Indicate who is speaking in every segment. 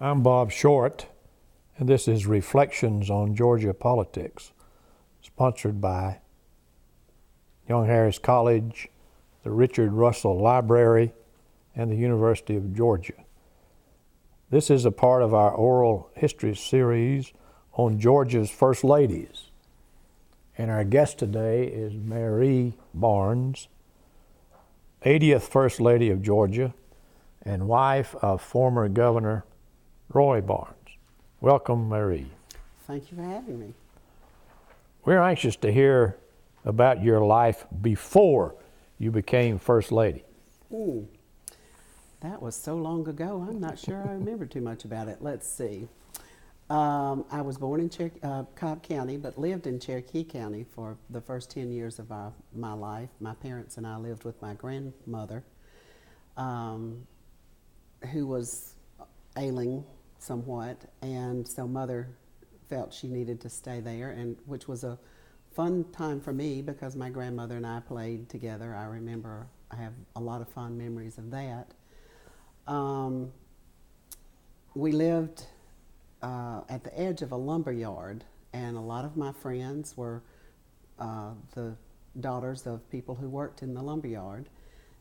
Speaker 1: I'm Bob Short, and this is Reflections on Georgia Politics, sponsored by Young Harris College, the Richard Russell Library, and the University of Georgia. This is a part of our oral history series on Georgia's First Ladies. And our guest today is Mary Barnes, 80th First Lady of Georgia and wife of former Governor Roy Barnes. Welcome, Mary.
Speaker 2: Thank you for having me.
Speaker 1: We're anxious to hear about your life before you became First Lady.
Speaker 2: That was so long ago, I'm not sure I remember too much about it. Let's see. I was born in Cobb County, but lived in Cherokee County for the first 10 years of my life. My parents and I lived with my grandmother, who was ailing somewhat, and so Mother felt she needed to stay there, and which was a fun time for me because my grandmother and I played together. I have a lot of fond memories of that. We lived at the edge of a lumber yard, and a lot of my friends were the daughters of people who worked in the lumber yard.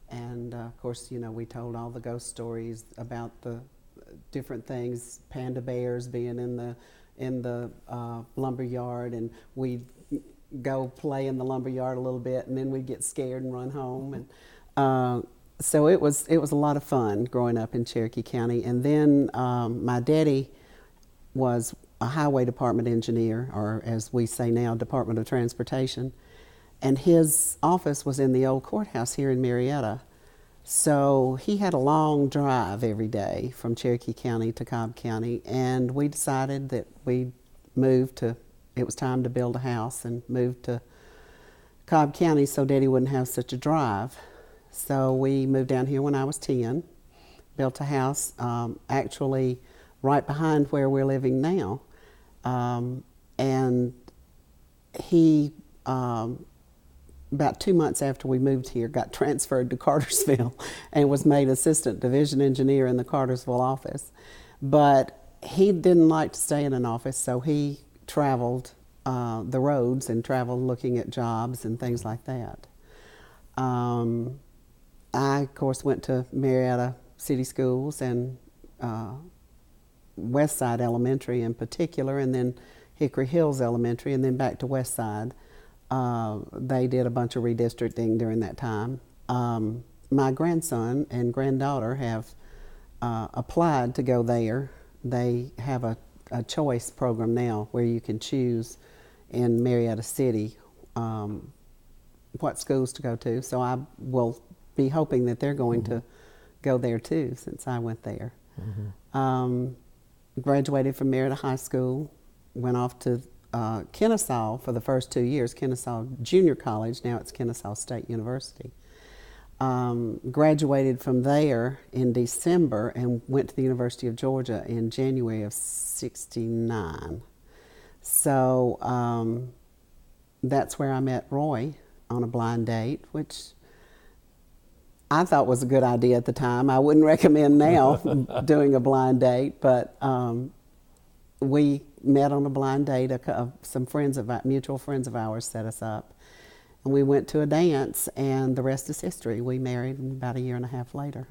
Speaker 2: And of course, you know, we told all the ghost stories about the different things, panda bears being in the lumber yard, and we'd go play in the lumber yard a little bit, and then we'd get scared and run home. And so it was a lot of fun growing up in Cherokee County. And then my daddy was a highway department engineer, or as we say now, Department of Transportation, and his office was in the old courthouse here in Marietta. So he had a long drive every day from Cherokee County to Cobb County, and we decided that it was time to build a house and move to Cobb County so Daddy wouldn't have such a drive. So we moved down here when I was 10, built a house actually right behind where we're living now. And he, about 2 months after we moved here, got transferred to Cartersville and was made assistant division engineer in the Cartersville office. But he didn't like to stay in an office, so he traveled the roads and traveled looking at jobs and things like that. I, of course, went to Marietta City Schools and Westside Elementary in particular, and then Hickory Hills Elementary, and then back to Westside. They did a bunch of redistricting during that time. My grandson and granddaughter have applied to go there. They have a choice program now where you can choose in Marietta City what schools to go to. So I will be hoping that they're going to go there too, since I went there. Graduated from Marietta High School, went off to Kennesaw for the first 2 years, Kennesaw Junior College, now it's Kennesaw State University. Graduated from there in December and went to the University of Georgia in January of '69. So that's where I met Roy on a blind date, which I thought was a good idea at the time. I wouldn't recommend now doing a blind date, but we met on a blind date. Some mutual friends of ours set us up, and we went to a dance, and the rest is history. We married about a year and a half later.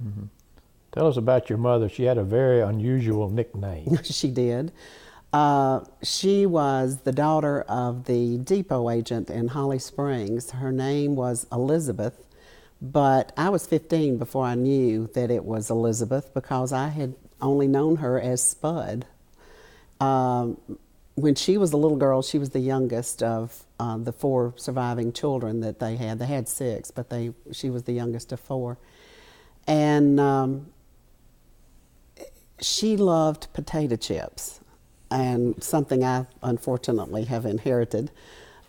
Speaker 1: Tell us about your mother. She had a very unusual nickname.
Speaker 2: She did. She was the daughter of the depot agent in Holly Springs. Her name was Elizabeth, but I was 15 before I knew that it was Elizabeth because I had only known her as Spud. When she was a little girl, she was the youngest of the 4 surviving children that they had. They had 6, but she was the youngest of 4. And she loved potato chips, and something I unfortunately have inherited.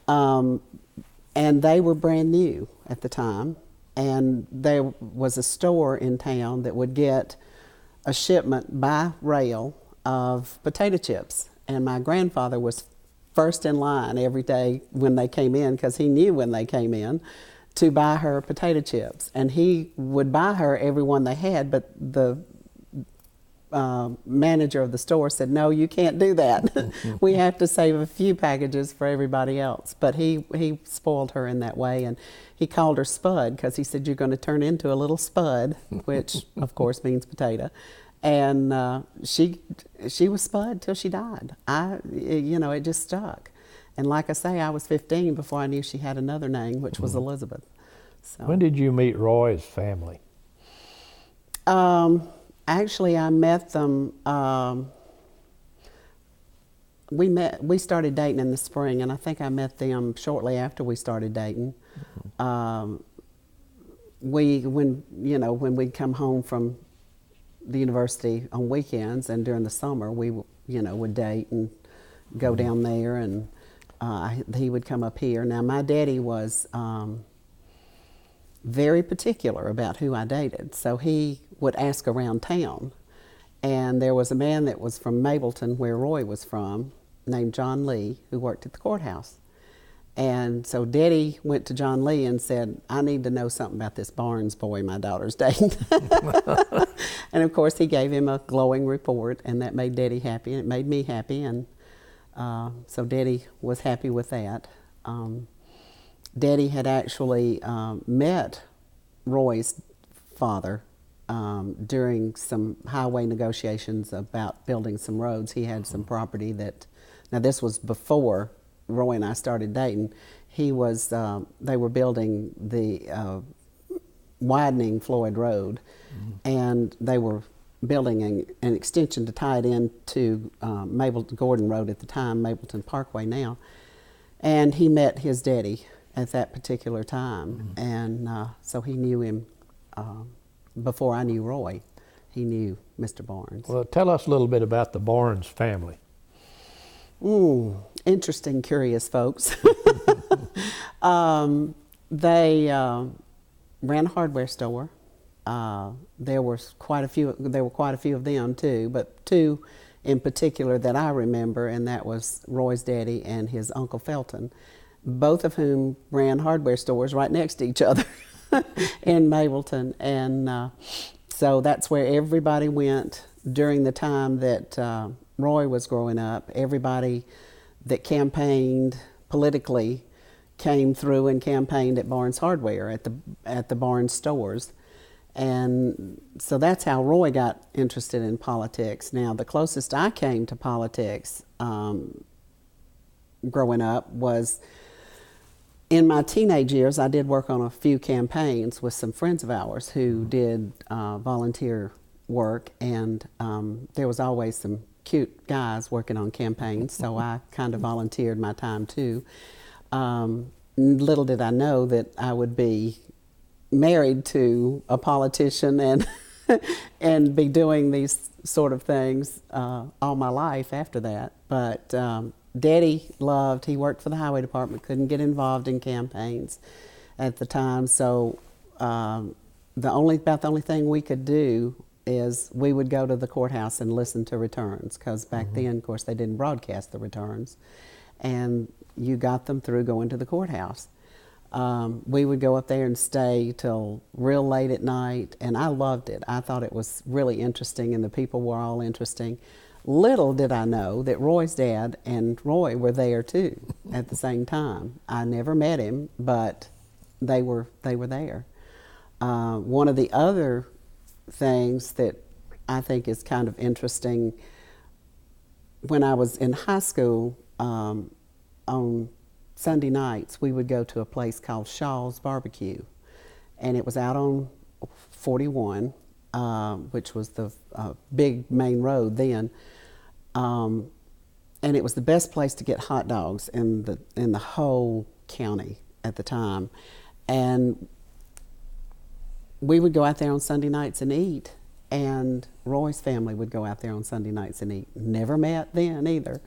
Speaker 2: And they were brand new at the time. And there was a store in town that would get a shipment by rail of potato chips. And my grandfather was first in line every day when they came in, because he knew when they came in, to buy her potato chips. And he would buy her every one they had, but the manager of the store said, "No, you can't do that. We have to save a few packages for everybody else." But he spoiled her in that way, and he called her Spud because he said, "You're going to turn into a little Spud," which of course means potato. And she was Spud till she died. It just stuck. And like I say, I was 15 before I knew she had another name, which was Elizabeth. So.
Speaker 1: When did you meet Roy's family?
Speaker 2: Actually, I met them. We started dating in the spring, and I think I met them shortly after we started dating. When we'd come home from the university on weekends and during the summer, we would date and go down there, and he would come up here. Now, my daddy was very particular about who I dated, so he would ask around town. And there was a man that was from Mableton, where Roy was from, named John Lee, who worked at the courthouse. And so Daddy went to John Lee and said, "I need to know something about this Barnes boy my daughter's dating." And of course he gave him a glowing report, and that made Daddy happy, and it made me happy, and so Daddy was happy with that. Daddy had actually met Roy's father during some highway negotiations about building some roads. He had some property that, now this was before Roy and I started dating. They were building the widening Floyd Road, and they were building an extension to tie it into Gordon Road at the time, Mapleton Parkway now. And he met his daddy at that particular time, and so he knew him before I knew Roy. He knew Mr. Barnes.
Speaker 1: Well, tell us a little bit about the Barnes family.
Speaker 2: Interesting, curious folks. They ran a hardware store. There were quite a few of them too, but two in particular that I remember, and that was Roy's daddy and his Uncle Felton, both of whom ran hardware stores right next to each other in Mableton. And so that's where everybody went during the time that Roy was growing up. Everybody that campaigned politically came through and campaigned at Barnes Hardware, at the Barnes stores. And so that's how Roy got interested in politics. Now, the closest I came to politics growing up was in my teenage years. I did work on a few campaigns with some friends of ours who did volunteer work, and there was always some cute guys working on campaigns, so I kind of volunteered my time too. Little did I know that I would be married to a politician and and be doing these sort of things all my life after that. But Daddy he worked for the highway department, couldn't get involved in campaigns at the time, so the only thing we could do is we would go to the courthouse and listen to returns, because back then, of course, they didn't broadcast the returns, and you got them through going to the courthouse. We would go up there and stay till real late at night, and I loved it. I thought it was really interesting, and the people were all interesting. Little did I know that Roy's dad and Roy were there too at the same time. I never met him, but they were there. One of the other things that I think is kind of interesting, when I was in high school, on Sunday nights we would go to a place called Shaw's Barbecue, and it was out on 41, which was the big main road then, and it was the best place to get hot dogs in the whole county at the time. And we would go out there on Sunday nights and eat, and Roy's family would go out there on Sunday nights and eat. Never met then either.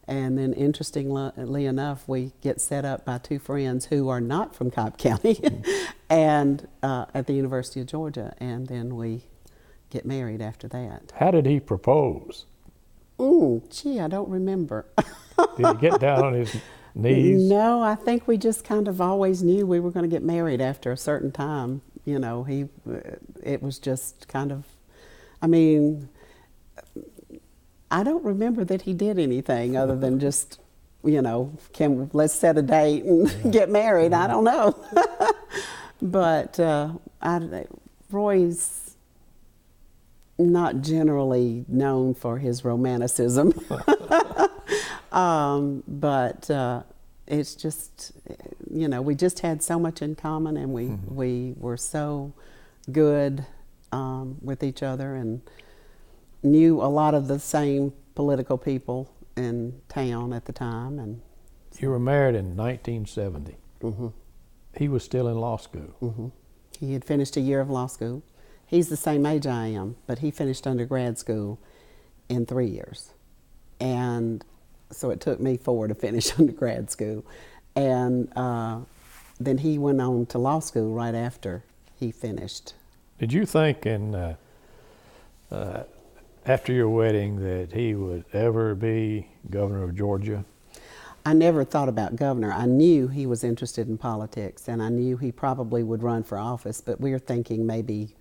Speaker 2: And then, interestingly enough, we get set up by two friends who are not from Cobb County and at the University of Georgia, and then we get married after that.
Speaker 1: How did he propose?
Speaker 2: I don't remember.
Speaker 1: Did he get down on his knees?
Speaker 2: No, I think we just kind of always knew we were going to get married after a certain time. It was just kind of, I don't remember that he did anything other than just, let's set a date and get married. I don't know. But Roy's not generally known for his romanticism. But it's just, we just had so much in common, and we were so good with each other, and knew a lot of the same political people in town at the time. And
Speaker 1: you were married in 1970.
Speaker 2: Mm-hmm.
Speaker 1: He was still in law school.
Speaker 2: Mm-hmm. He had finished a year of law school. He's the same age I am, but he finished undergrad school in 3 years. And so it took me 4 to finish undergrad school. And then he went on to law school right after he finished.
Speaker 1: Did you think after your wedding that he would ever be governor of Georgia?
Speaker 2: I never thought about governor. I knew he was interested in politics, and I knew he probably would run for office, but we were thinking maybe,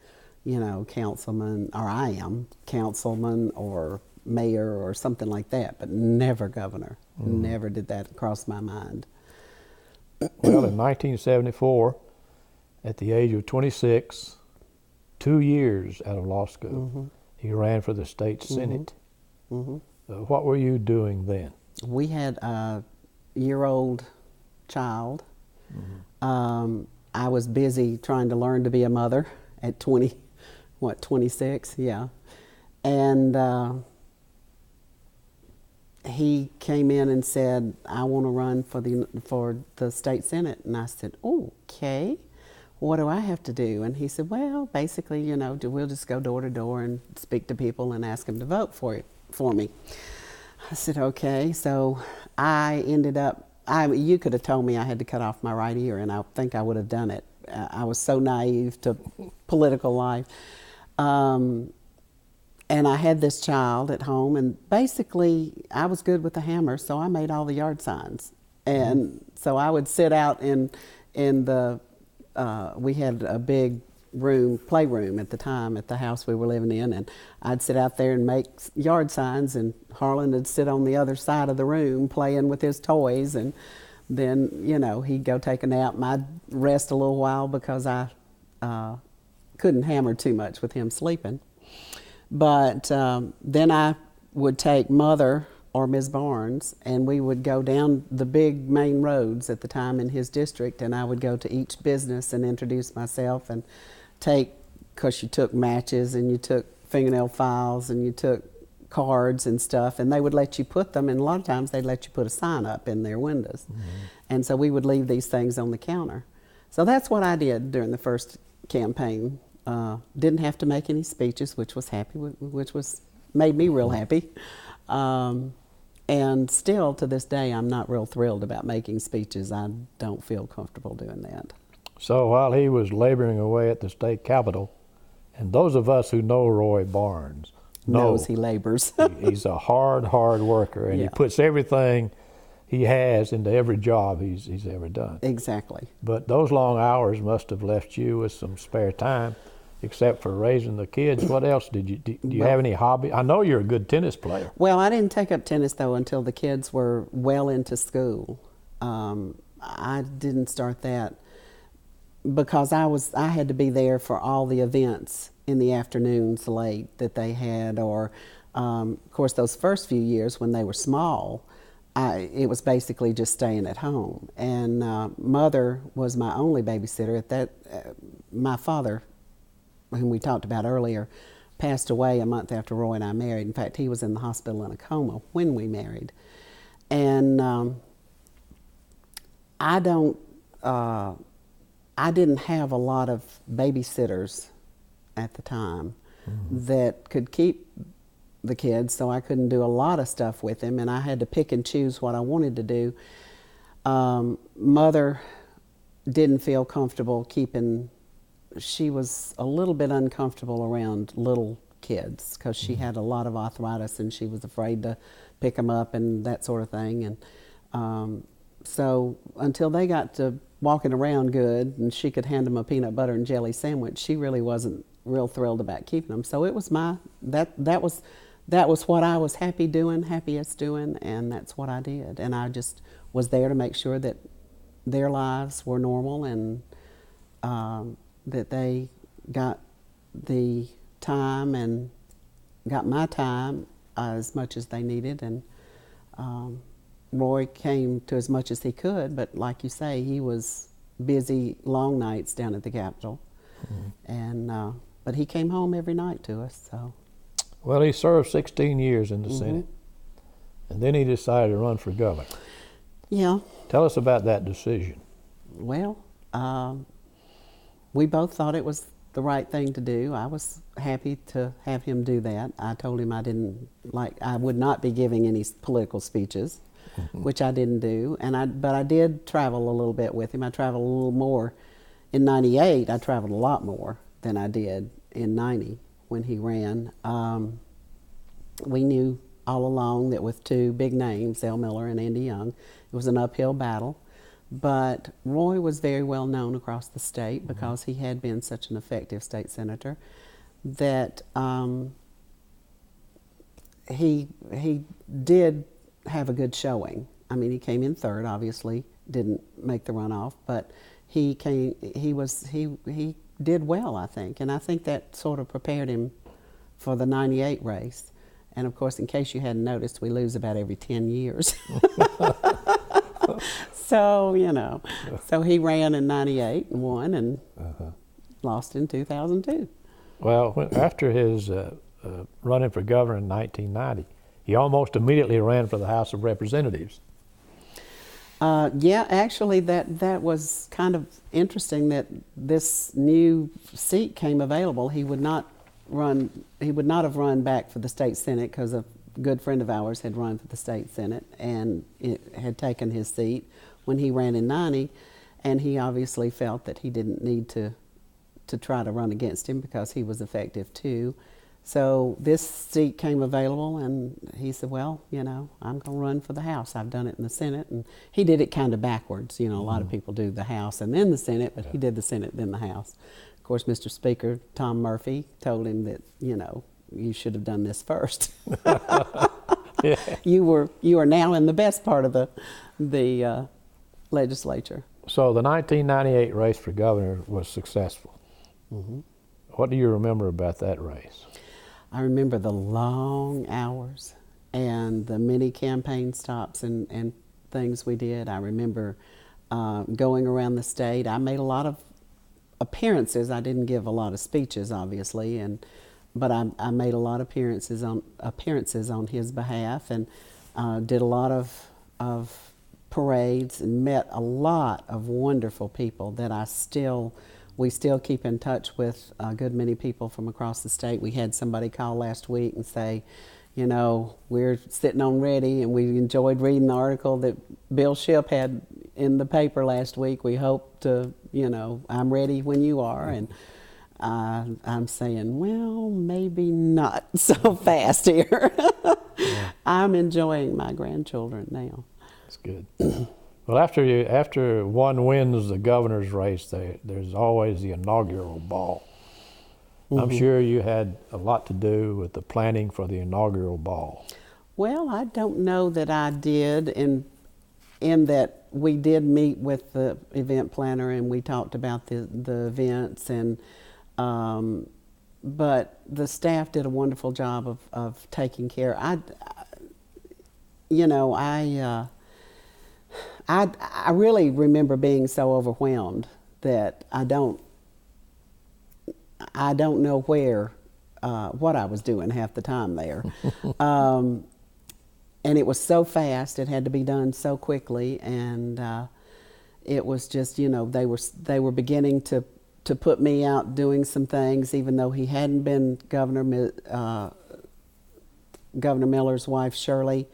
Speaker 2: councilman, or I am, councilman or mayor or something like that, but never governor. Never did that cross my mind.
Speaker 1: Well, in 1974, at the age of 26, 2 years out of law school, he ran for the state senate. What were you doing then?
Speaker 2: We had a year-old child. I was busy trying to learn to be a mother at 26? Yeah. And he came in and said, I want to run for the state senate. And I said, okay, what do I have to do? And he said, well, basically, we'll just go door to door and speak to people and ask them to vote for me. I said, okay. So I ended up, you could have told me I had to cut off my right ear, and I think I would have done it. I was so naive to political life. And I had this child at home, and basically I was good with the hammer, so I made all the yard signs. And so I would sit out in the, we had a big playroom at the time at the house we were living in, and I'd sit out there and make yard signs, and Harlan would sit on the other side of the room playing with his toys, and then, he'd go take a nap, and I'd rest a little while because I couldn't hammer too much with him sleeping. But then I would take Mother or Ms. Barnes, and we would go down the big main roads at the time in his district, and I would go to each business and introduce myself and because you took matches and you took fingernail files and you took cards and stuff, and they would let you put them, and a lot of times they'd let you put a sign up in their windows. And so we would leave these things on the counter. So that's what I did during the first campaign. Didn't have to make any speeches, which made me real happy. And still to this day, I'm not real thrilled about making speeches. I don't feel comfortable doing that.
Speaker 1: So while he was laboring away at the state capitol, and those of us who know Roy Barnes
Speaker 2: knows he labors.
Speaker 1: He's a hard worker, and he puts everything he has into every job he's ever done.
Speaker 2: Exactly.
Speaker 1: But those long hours must have left you with some spare time, except for raising the kids. What else do you have any hobby? I know you're a good tennis player.
Speaker 2: Well, I didn't take up tennis though until the kids were well into school. I didn't start that because I had to be there for all the events in the afternoons late that they had, or of course those first few years when they were small, it was basically just staying at home. And Mother was my only babysitter. At that, my father, whom we talked about earlier, passed away a month after Roy and I married. In fact, he was in the hospital in a coma when we married. And I didn't have a lot of babysitters at the time that could keep the kids, so I couldn't do a lot of stuff with them, and I had to pick and choose what I wanted to do. Mother didn't feel comfortable she was a little bit uncomfortable around little kids because she had a lot of arthritis and she was afraid to pick them up and that sort of thing. And so until they got to walking around good and she could hand them a peanut butter and jelly sandwich, she really wasn't real thrilled about keeping them. So it was that was that was what I was happiest doing, and that's what I did. And I just was there to make sure that their lives were normal, and that they got the time and got my time as much as they needed. And Roy came to as much as he could, but like you say, he was busy long nights down at the Capitol. And but he came home every night to us. So,
Speaker 1: well, he served 16 years in the Senate, and then he decided to run for governor.
Speaker 2: Yeah.
Speaker 1: Tell us about that decision.
Speaker 2: Well, we both thought it was the right thing to do. I was happy to have him do that. I told him I would not be giving any political speeches, which I didn't do. But I did travel a little bit with him. I traveled a little more. In '98, I traveled a lot more than I did in '90 when he ran. We knew all along that with two big names, Elle Miller and Andy Young, it was an uphill battle. But Roy was very well known across the state because he had been such an effective state senator that he did have a good showing. I mean, he came in third, obviously, didn't make the runoff, but he did well, I think. And I think that sort of prepared him for the '98 race. And of course, in case you hadn't noticed, we lose about every 10 years. So, so he ran in '98 and won, and lost in 2002.
Speaker 1: Well, after his running for governor in 1990, he almost immediately ran for the House of Representatives.
Speaker 2: Yeah, actually, that was kind of interesting that this new seat came available. He would not have run back for the state Senate because a good friend of ours had run for the state Senate and it had taken his seat when he ran in '90, and he obviously felt that he didn't need to try to run against him because he was effective too. So this seat came available, and he said, well, I'm going to run for the House. I've done it in the Senate. And he did it kind of backwards. A lot of people do the House and then the Senate, but he did the Senate, then the House. Of course, Mr. Speaker, Tom Murphy, told him that, you should have done this first.
Speaker 1: Yeah.
Speaker 2: You are now in the best part of the legislature.
Speaker 1: So the 1998 race for governor was successful. What do you remember about that race?
Speaker 2: I remember the long hours and the many campaign stops and things we did. I remember going around the state. I made a lot of appearances. I didn't give a lot of speeches, obviously, but I made a lot of appearances on his behalf, and did a lot of parades and met a lot of wonderful people that we still keep in touch with. A good many people from across the state. We had somebody call last week and say, we're sitting on ready, and we enjoyed reading the article that Bill Shipp had in the paper last week. We hope to, I'm ready when you are. And I'm saying, well, maybe not so fast here.
Speaker 1: Yeah.
Speaker 2: I'm enjoying my grandchildren now.
Speaker 1: That's good. Well, after one wins the governor's race, there's always the inaugural ball. I'm sure you had a lot to do with the planning for the inaugural ball.
Speaker 2: Well, I don't know that I did, in that we did meet with the event planner and we talked about the events, and but the staff did a wonderful job of taking care. I really remember being so overwhelmed that I don't know what I was doing half the time there. And it was so fast, it had to be done so quickly, and it was just, they were beginning to put me out doing some things, even though he hadn't been governor. Governor Miller's wife, Shirley,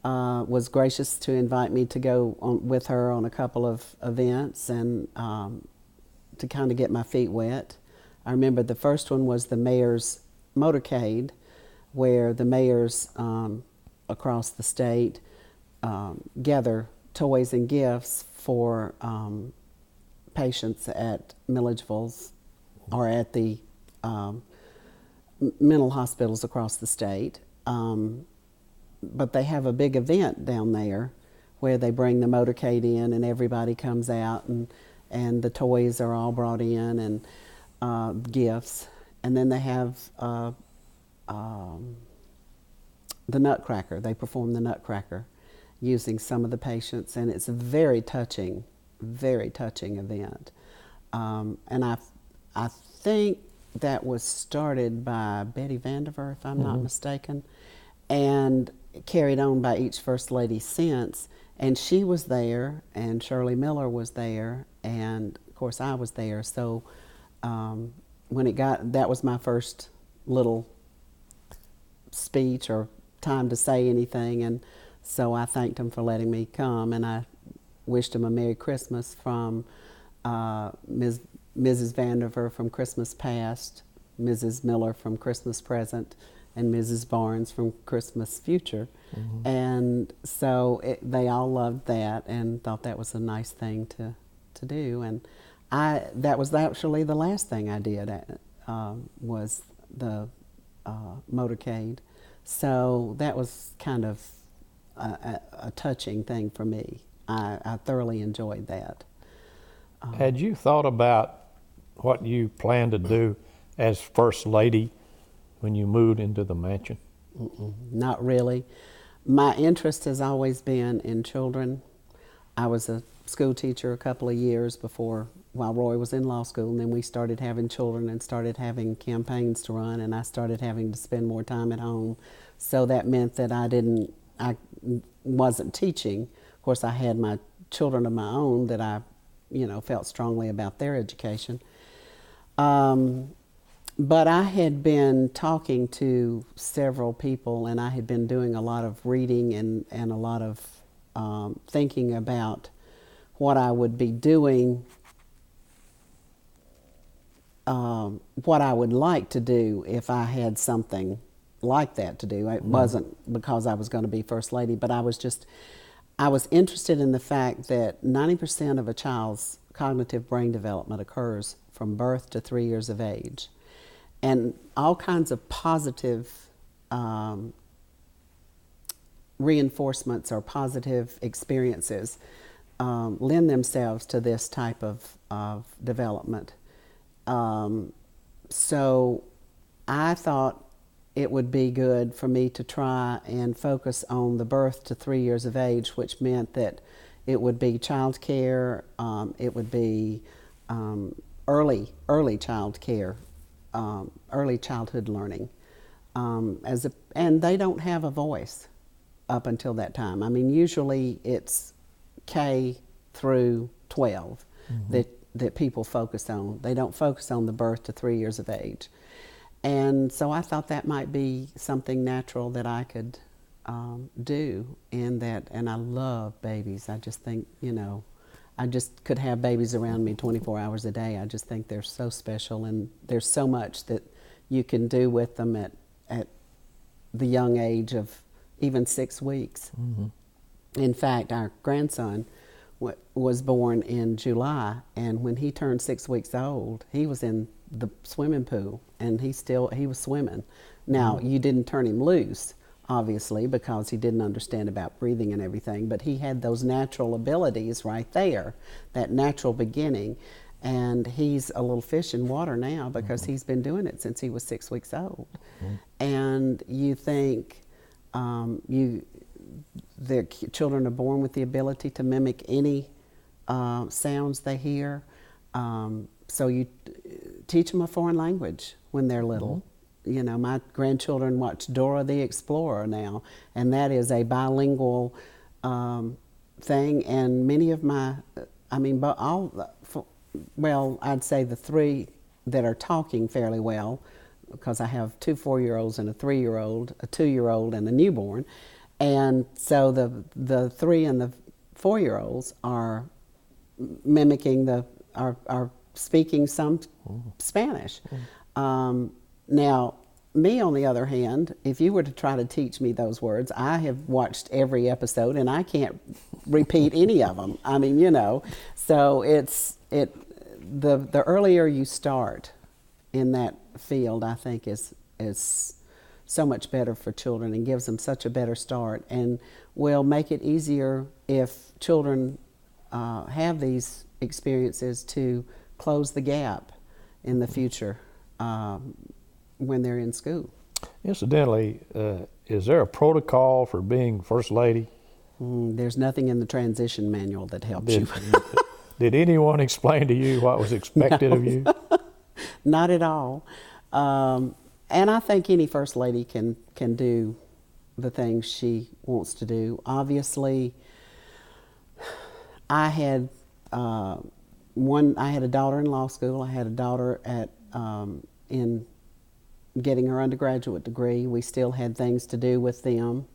Speaker 2: was gracious to invite me to go with her on a couple of events and to kind of get my feet wet. I remember the first one was the mayor's motorcade, where the mayors across the state gather toys and gifts for patients at Milledgeville's or at the mental hospitals across the state. but they have a big event down there where they bring the motorcade in and everybody comes out, and the toys are all brought in, and gifts. And then they have the Nutcracker. They perform the Nutcracker using some of the patients, and it's a very touching event. And I think that was started by Betty Vandiver, if I'm not mistaken, and carried on by each First Lady since. And she was there, and Shirley Miller was there, and of course I was there. So that was my first little speech or time to say anything, and so I thanked him for letting me come, and I wished him a Merry Christmas from Mrs. Vandiver from Christmas Past, Mrs. Miller from Christmas Present, and Mrs. Barnes from Christmas Future. And so they all loved that and thought that was a nice thing to do. And that was actually the last thing I did, was the motorcade. So that was kind of a touching thing for me. I thoroughly enjoyed that.
Speaker 1: Had you thought about what you planned to do as First Lady when you moved into the mansion?
Speaker 2: Not really. My interest has always been in children. I was a school teacher a couple of years while Roy was in law school, and then we started having children and started having campaigns to run, and I started having to spend more time at home. So that meant that I wasn't teaching. Of course, I had my children of my own that I, felt strongly about their education. But I had been talking to several people, and I had been doing a lot of reading and a lot of thinking about what I would be doing, what I would like to do if I had something like that to do. It wasn't because I was going to be First Lady, but I was interested in the fact that 90% of a child's cognitive brain development occurs from birth to 3 years of age. And all kinds of positive reinforcements or positive experiences lend themselves to this type of development. So I thought it would be good for me to try and focus on the birth to 3 years of age, which meant that it would be childcare, it would be early child care, early childhood learning, and they don't have a voice up until that time. I mean, usually it's K through 12 that people focus on. They don't focus on the birth to 3 years of age. And so I thought that might be something natural that I could do, and I love babies. I just think, I just could have babies around me 24 hours a day. I just think they're so special, and there's so much that you can do with them at the young age of even 6 weeks. In fact, our grandson was born in July, and when he turned 6 weeks old, he was in the swimming pool, and he was swimming. Now, you didn't turn him loose, obviously, because he didn't understand about breathing and everything, but he had those natural abilities right there, that natural beginning, and he's a little fish in water now because he's been doing it since he was 6 weeks old. And you think the children are born with the ability to mimic any sounds they hear, so you teach them a foreign language when they're little. My grandchildren watch Dora the Explorer now, and that is a bilingual thing. And many of I'd say the three that are talking fairly well, because I have 2 4-year-olds and a 3-year-old, a 2-year-old, and a newborn. And so the 3 and the 4-year-olds are mimicking are speaking some Spanish. Now, me, on the other hand, if you were to try to teach me those words, I have watched every episode and I can't repeat any of them. I mean, so the earlier you start in that field, I think is so much better for children and gives them such a better start, and will make it easier if children have these experiences to close the gap in the future when they're in school.
Speaker 1: Incidentally, is there a protocol for being First Lady?
Speaker 2: There's nothing in the transition manual that helps you.
Speaker 1: Did anyone explain to you what was expected of you?
Speaker 2: Not at all. And I think any First Lady can do the things she wants to do. Obviously, I had I had a daughter in law school. I had a daughter in getting her undergraduate degree. We still had things to do with them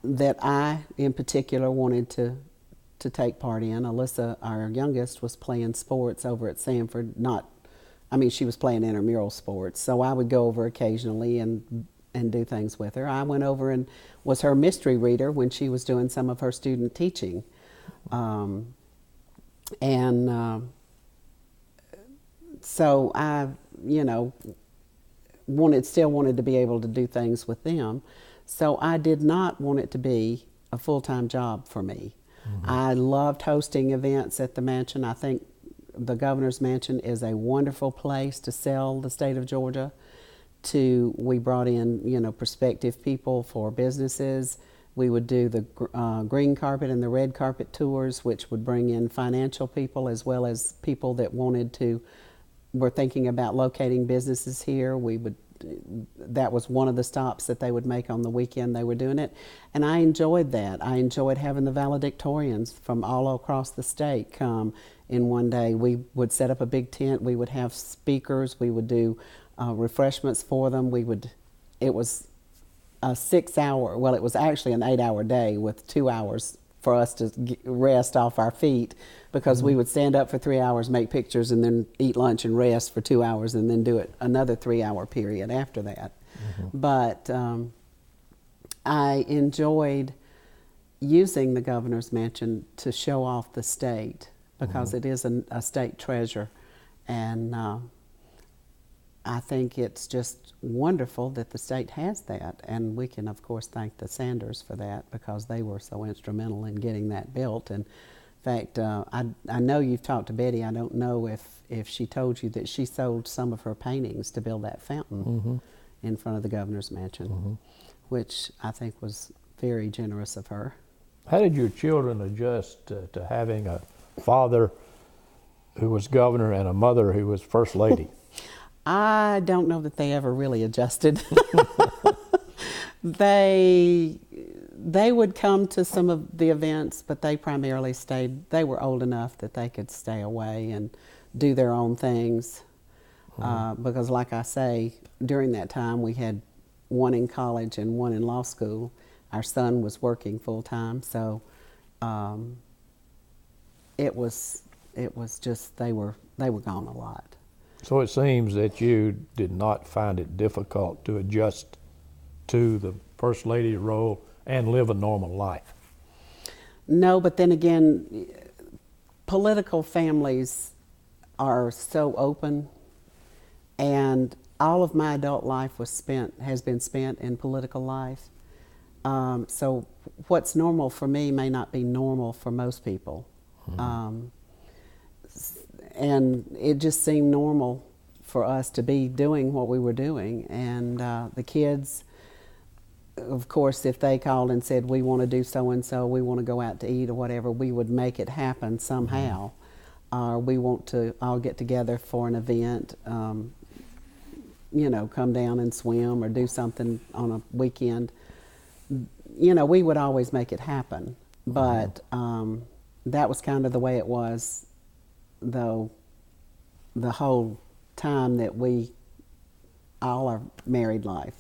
Speaker 2: that I, in particular, wanted to take part in. Alyssa, our youngest, was playing sports over at Sanford. She was playing intramural sports, so I would go over occasionally and do things with her. I went over and was her mystery reader when she was doing some of her student teaching. So I, still wanted to be able to do things with them. So I did not want it to be a full-time job for me. Mm-hmm. I loved hosting events at the mansion. I think the Governor's Mansion is a wonderful place to sell the state of Georgia. We brought in, prospective people for businesses. We would do the green carpet and the red carpet tours, which would bring in financial people as well as people that were thinking about locating businesses here. That was one of the stops that they would make on the weekend they were doing it. And I enjoyed that. I enjoyed having the valedictorians from all across the state come in one day. We would set up a big tent. We would have speakers. We would do refreshments for them. It was a 6 hour, well, it was actually an 8 hour day with 2 hours for us to rest off our feet, because we would stand up for 3 hours, make pictures, and then eat lunch and rest for 2 hours, and then do it another 3 hour period after that. Mm-hmm. But I enjoyed using the Governor's Mansion to show off the state, because it is a state treasure. And I think it's just wonderful that the state has that, and we can of course thank the Sanders for that, because they were so instrumental in getting that built. And in fact, I know you've talked to Betty. I don't know if she told you that she sold some of her paintings to build that fountain in front of the Governor's Mansion, which I think was very generous of her.
Speaker 1: How did your children adjust to having a father who was governor and a mother who was First Lady?
Speaker 2: I don't know that they ever really adjusted. They would come to some of the events, but they primarily stayed. They were old enough that they could stay away and do their own things. Because like I say, during that time we had one in college and one in law school. Our son was working full time, so it was just they were gone a lot.
Speaker 1: So it seems that you did not find it difficult to adjust to the First Lady role and live a normal life.
Speaker 2: No, but then again, political families are so open, and all of my adult life has been spent in political life. So what's normal for me may not be normal for most people. And it just seemed normal for us to be doing what we were doing. And the kids, of course, if they called and said, we want to do so-and-so, we want to go out to eat or whatever, we would make it happen somehow. We want to all get together for an event, come down and swim or do something on a weekend. We would always make it happen. But that was kind of the way it was, though, the whole time that we all our married life.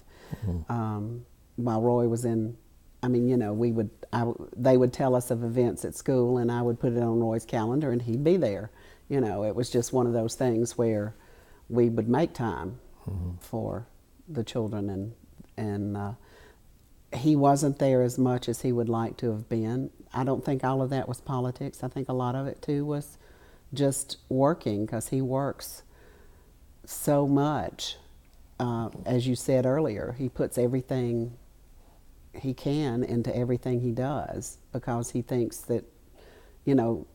Speaker 2: While Roy was in, they would tell us of events at school, and I would put it on Roy's calendar, and he'd be there. It was just one of those things where we would make time for the children, and he wasn't there as much as he would like to have been. I don't think all of that was politics. I think a lot of it too was just working, because he works so much as you said earlier, he puts everything he can into everything he does because he thinks that, you know,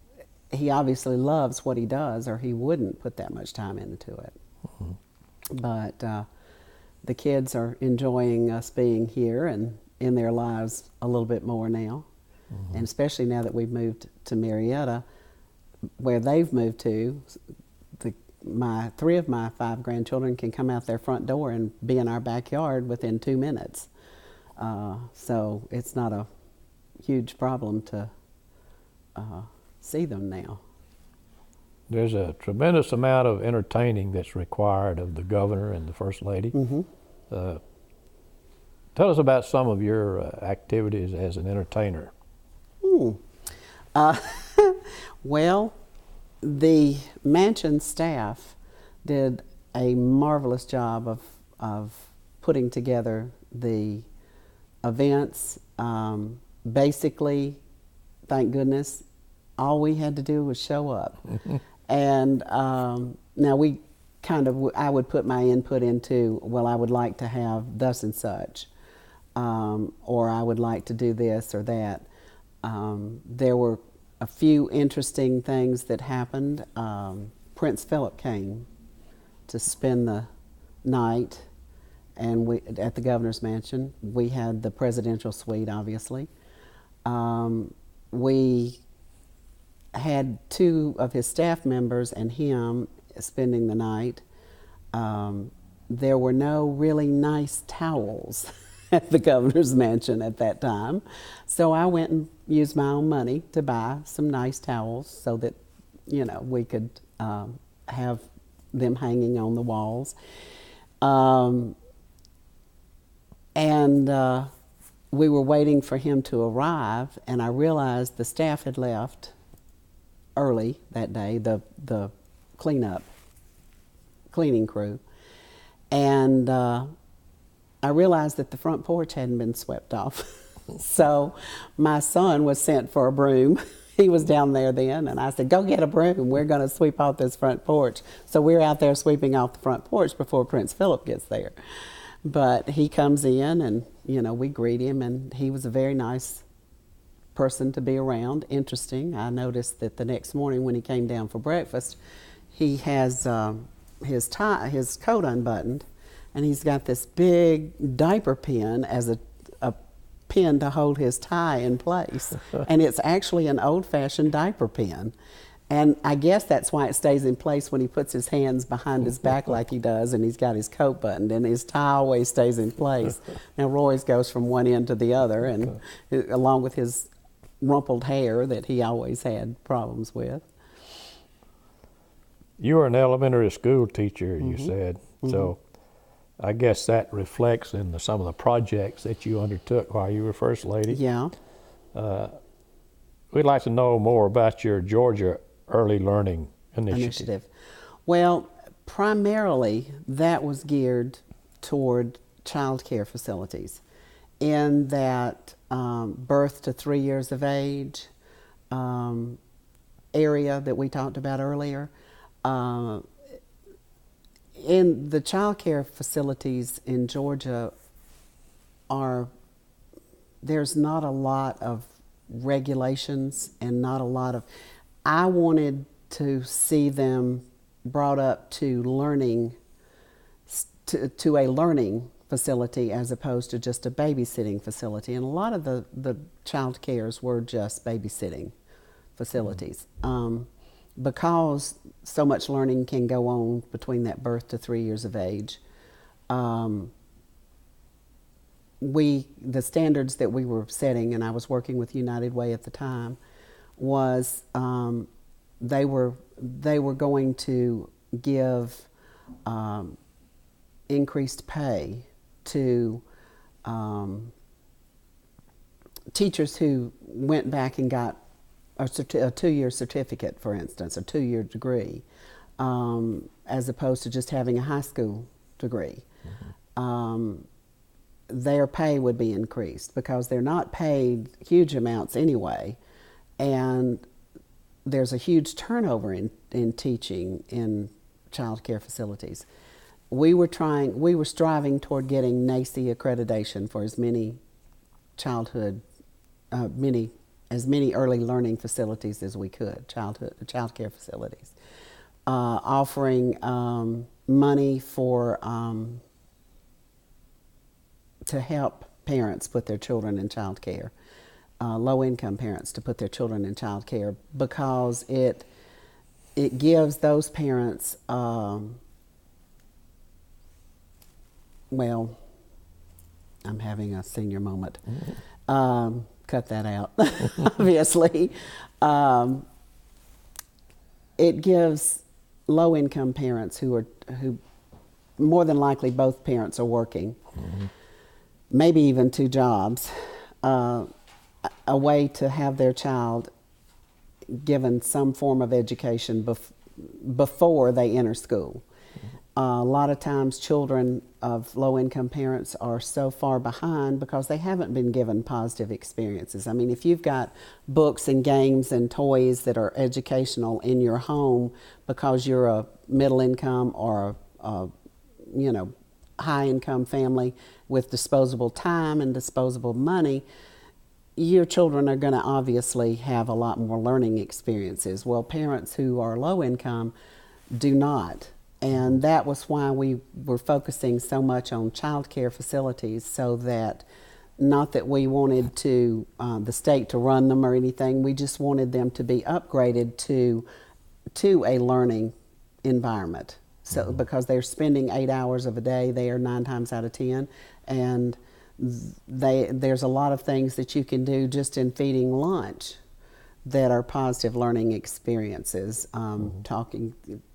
Speaker 2: he obviously loves what he does or he wouldn't put that much time into it. Mm-hmm. But the kids are enjoying us being here and in their lives a little bit more now. Mm-hmm. And especially now that we've moved to Marietta, where they've moved to, three of my 5 grandchildren can come out their front door and be in our backyard within 2 minutes. So it's not a huge problem to see them now.
Speaker 1: There's a tremendous amount of entertaining that's required of the governor and the first lady. Mm-hmm. Tell us about some of your activities as an entertainer.
Speaker 2: Well, the mansion staff did a marvelous job of putting together the events. Basically, thank goodness, all we had to do was show up. And now we I would put my input into, well, I would like to have thus and such, or I would like to do this or that. There were a few interesting things that happened. Prince Philip came to spend the night, and at the governor's mansion. We had the presidential suite, obviously. We had 2 of his staff members and him spending the night. There were no really nice towels at the governor's mansion at that time. So I went and used my own money to buy some nice towels so that, you know, we could have them hanging on the walls. And we were waiting for him to arrive, and I realized the staff had left early that day, the cleaning crew. And I realized that the front porch hadn't been swept off. So my son was sent for a broom. He was down there then, and I said, go get a broom. We're going to sweep off this front porch. So we're out there sweeping off the front porch before Prince Philip gets there. But he comes in, and, you know, we greet him, and he was a very nice person to be around, interesting. I noticed that the next morning when he came down for breakfast, he has his coat unbuttoned, and he's got this big diaper pin as a pin to hold his tie in place. And it's actually an old-fashioned diaper pin. And I guess that's why it stays in place when he puts his hands behind his back like he does, and he's got his coat buttoned, and his tie always stays in place. Now Roy's goes from one end to the other, and along with his rumpled hair that he always had problems with.
Speaker 1: You were an elementary school teacher, you said, so I guess that reflects in some of the projects that you undertook while you were First Lady.
Speaker 2: Yeah.
Speaker 1: We'd like to know more about your Georgia Early Learning Initiative.
Speaker 2: Well, primarily that was geared toward childcare facilities, in that birth to 3 years of age area that we talked about earlier. In the child care facilities in Georgia, there's not a lot of regulations and not a lot of, I wanted to see them brought up to learning, to a learning facility as opposed to just a babysitting facility. And a lot of the child cares were just babysitting facilities. Because so much learning can go on between that birth to 3 years of age, the standards that we were setting, and I was working with United Way at the time, was they were going to give increased pay to teachers who went back and got a 2-year certificate, for instance, a 2-year degree, as opposed to just having a high school degree. Their pay would be increased because they're not paid huge amounts anyway, and there's a huge turnover in teaching in child care facilities. we were striving toward getting NACE accreditation for as many as many early learning facilities as we could, child care facilities, offering money for to help parents put their children in child care, low-income parents to put their children in child care, because it gives those parents, well, I'm having a senior moment. Cut that out, obviously. It gives low-income parents who more than likely both parents are working, maybe even 2 jobs, a way to have their child given some form of education before they enter school. A lot of times children of low-income parents are so far behind because they haven't been given positive experiences. I mean, if you've got books and games and toys that are educational in your home because you're a middle-income or a high-income family with disposable time and disposable money, your children are going to obviously have a lot more learning experiences. Well, parents who are low-income do not. And that was why we were focusing so much on child care facilities, so that, not that we wanted the state to run them or anything, we just wanted them to be upgraded to a learning environment. So because they're spending 8 hours of a day there 9 times out of 10, and there's a lot of things that you can do just in feeding lunch that are positive learning experiences.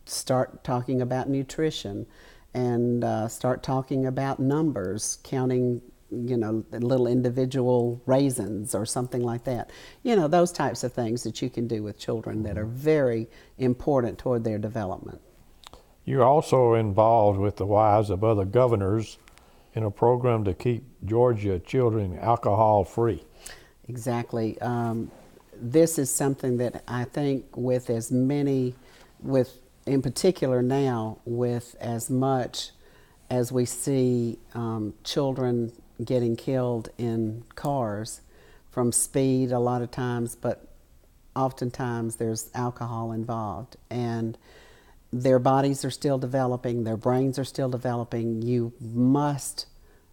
Speaker 2: Start talking about nutrition, and start talking about numbers, counting, little individual raisins or something like that. Those types of things that you can do with children that are very important toward their development.
Speaker 1: You're also involved with the wives of other governors in a program to keep Georgia children alcohol free.
Speaker 2: Exactly. This is something that I think in particular now, with as much as we see children getting killed in cars from speed a lot of times, but oftentimes there's alcohol involved, and their bodies are still developing, their brains are still developing. You must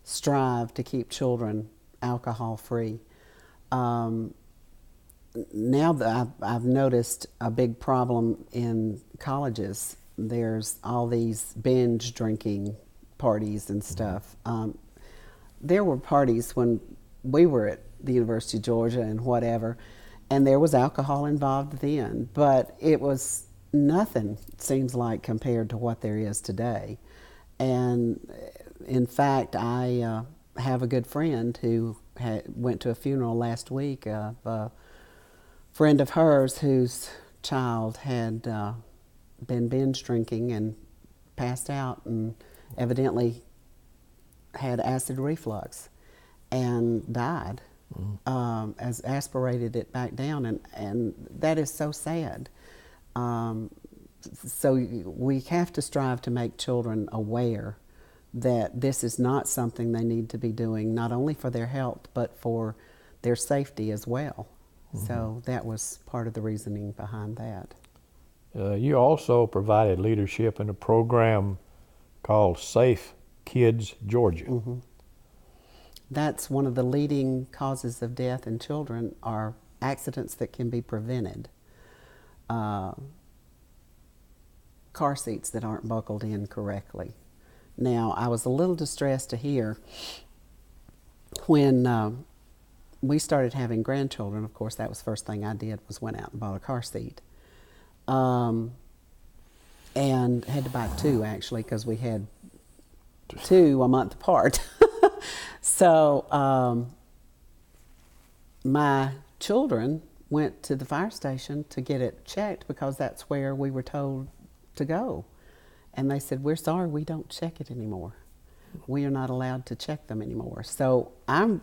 Speaker 2: strive to keep children alcohol free. Now that I've noticed a big problem in colleges, there's all these binge drinking parties and stuff. There were parties when we were at the University of Georgia and whatever, and there was alcohol involved then, but it was nothing, it seems like, compared to what there is today. And in fact, I have a good friend who went to a funeral last week of a friend of hers whose child had been binge drinking and passed out, and evidently had acid reflux and died, as aspirated it back down, and that is so sad. So we have to strive to make children aware that this is not something they need to be doing, not only for their health, but for their safety as well. So that was part of the reasoning behind that.
Speaker 1: You also provided leadership in a program called Safe Kids Georgia.
Speaker 2: That's one of the leading causes of death in children, are accidents that can be prevented. Car seats that aren't buckled in correctly. Now, I was a little distressed to hear when we started having grandchildren. Of course, that was the first thing I did, was went out and bought a car seat. And had to buy 2, actually, because we had 2 a month apart. So my children went to the fire station to get it checked, because that's where we were told to go. And they said, "We're sorry, we don't check it anymore. We are not allowed to check them anymore." So I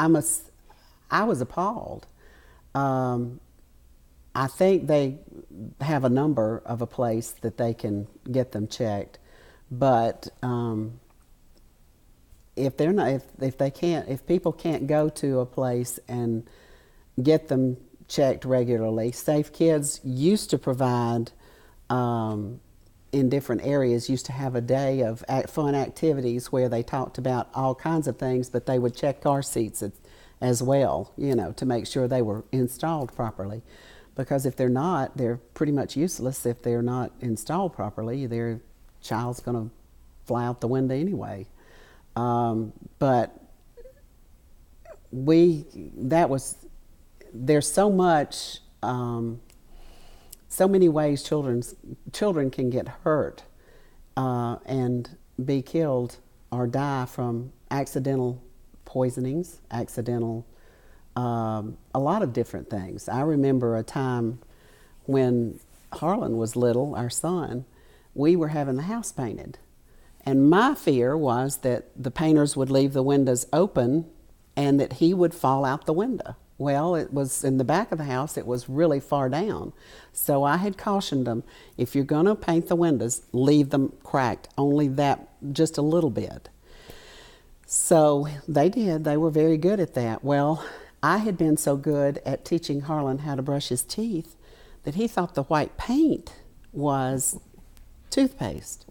Speaker 2: was appalled. I think they have a number of a place that they can get them checked, But if they're not, if people can't go to a place and get them checked regularly, Safe Kids used to provide, in different areas, used to have a day of fun activities where they talked about all kinds of things, but they would check car seats as well, to make sure they were installed properly. Because if they're not, they're pretty much useless. If they're not installed properly, their child's going to fly out the window anyway. But there's so much, so many ways children can get hurt and be killed or die from accidental poisonings, a lot of different things. I remember a time when Harlan was little, our son, we were having the house painted. And my fear was that the painters would leave the windows open and that he would fall out the window. Well, it was in the back of the house, it was really far down. So I had cautioned them, if you're going to paint the windows, leave them cracked, only that, just a little bit. So they did. They were very good at that. Well, I had been so good at teaching Harlan how to brush his teeth that he thought the white paint was toothpaste.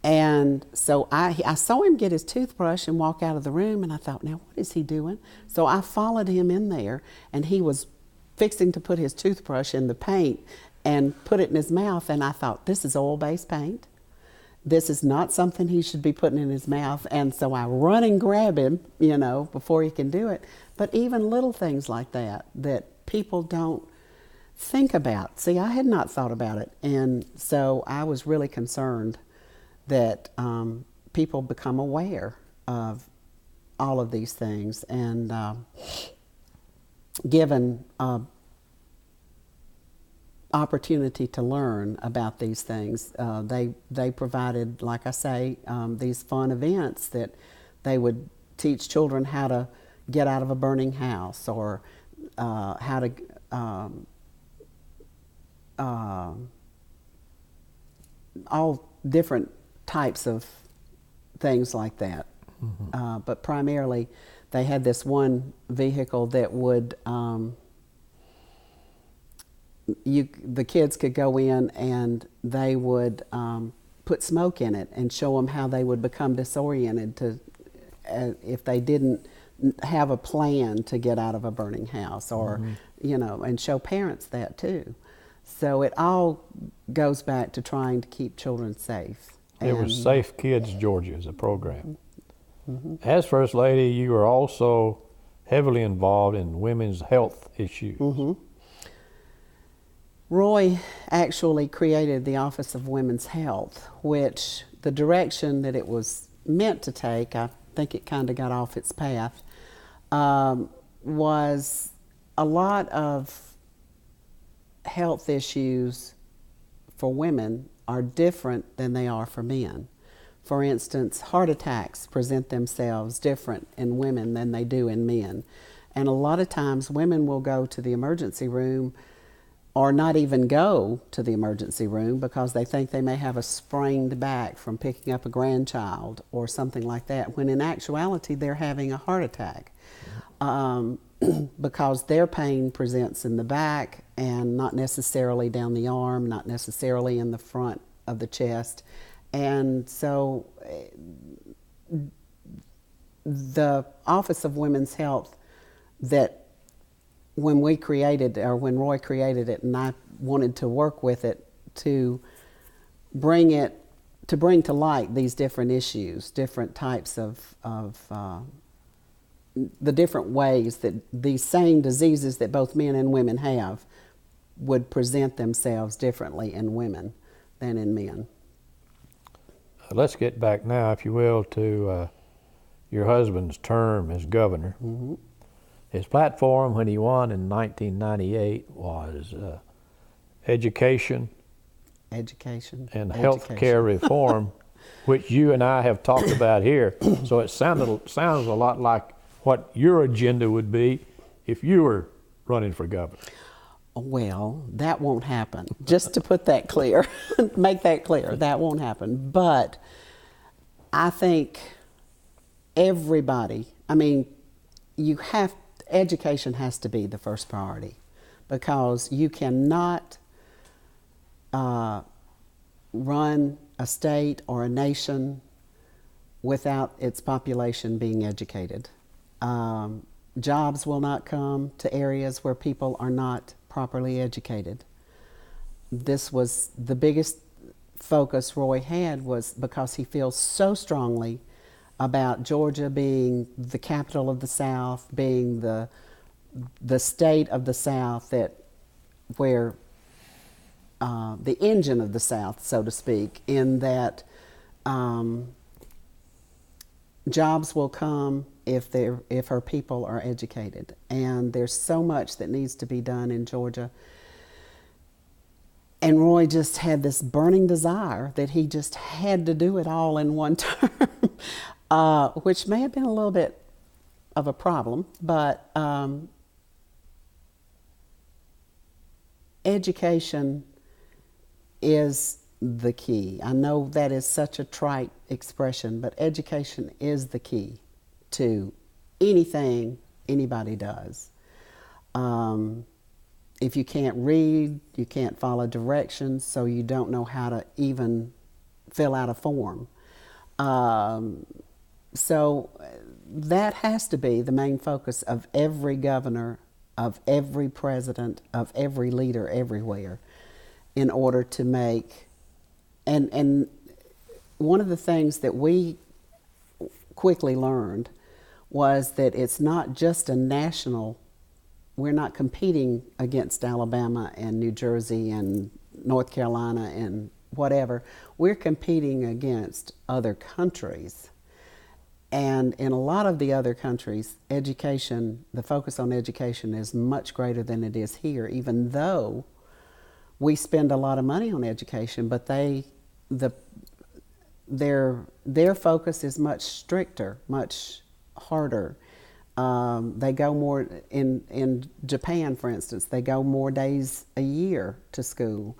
Speaker 2: And so I saw him get his toothbrush and walk out of the room, and I thought, now what is he doing? So I followed him in there, and he was fixing to put his toothbrush in the paint and put it in his mouth, and I thought, this is oil-based paint. This is not something he should be putting in his mouth. And so I run and grab him, before he can do it. But even little things like that people don't think about. See, I had not thought about it. And so I was really concerned that people become aware of all of these things and given opportunity to learn about these things. They provided, like I say, these fun events that they would teach children how to get out of a burning house, or how to all different types of things like that. Mm-hmm. But primarily, they had this one vehicle that would, the kids could go in and they would put smoke in it and show them how they would become disoriented if they didn't have a plan to get out of a burning house, or, mm-hmm. And show parents that too. So it all goes back to trying to keep children safe.
Speaker 1: It was Safe Kids Georgia as a program.
Speaker 2: Mm-hmm.
Speaker 1: As First Lady, you were also heavily involved in women's health issues.
Speaker 2: Mm-hmm. Roy actually created the Office of Women's Health, which the direction that it was meant to take, I think it kind of got off its path, was a lot of health issues for women are different than they are for men. For instance, heart attacks present themselves different in women than they do in men. And a lot of times women will go to the emergency room or not even go to the emergency room because they think they may have a sprained back from picking up a grandchild or something like that, when in actuality they're having a heart attack. Because their pain presents in the back and not necessarily down the arm, not necessarily in the front of the chest. And so the Office of Women's Health, that when we created, or when Roy created it, and I wanted to work with it to bring to light these different issues, different types of the different ways that these same diseases that both men and women have would present themselves differently in women than in men.
Speaker 1: Let's get back now, if you will, to your husband's term as governor.
Speaker 2: Mm-hmm.
Speaker 1: His platform when he won in 1998 was education and health care reform, which you and I have talked about here. So it sounds a lot like what your agenda would be if you were running for governor.
Speaker 2: Well, that won't happen. Just to put that clear, make that clear, that won't happen. But I think everybody, I mean, education has to be the first priority, because you cannot run a state or a nation without its population being educated. Jobs will not come to areas where people are not properly educated. This was the biggest focus Roy had, was because he feels so strongly about Georgia being the capital of the South, being the state of the South, that where the engine of the South, so to speak, in that jobs will come if her people are educated. And there's so much that needs to be done in Georgia. And Roy just had this burning desire that he just had to do it all in one term, which may have been a little bit of a problem, but education is the key. I know that is such a trite expression, but education is the key to anything anybody does. If you can't read, you can't follow directions, so you don't know how to even fill out a form. So that has to be the main focus of every governor, of every president, of every leader everywhere, in order to make, and one of the things that we quickly learned was that it's not just a national, we're not competing against Alabama and New Jersey and North Carolina and whatever. We're competing against other countries. And in a lot of the other countries, education, the focus on education is much greater than it is here, even though we spend a lot of money on education, but their focus is much stricter, much harder. They go more, in Japan, for instance, they go more days a year to school.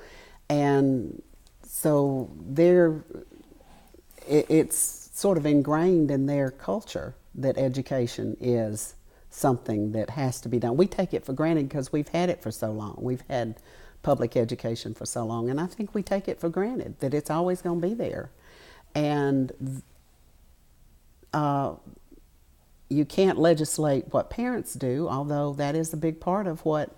Speaker 2: And so it's sort of ingrained in their culture that education is something that has to be done. We take it for granted because we've had it for so long. We've had public education for so long, and I think we take it for granted that it's always going to be there. And you can't legislate what parents do, although that is a big part of what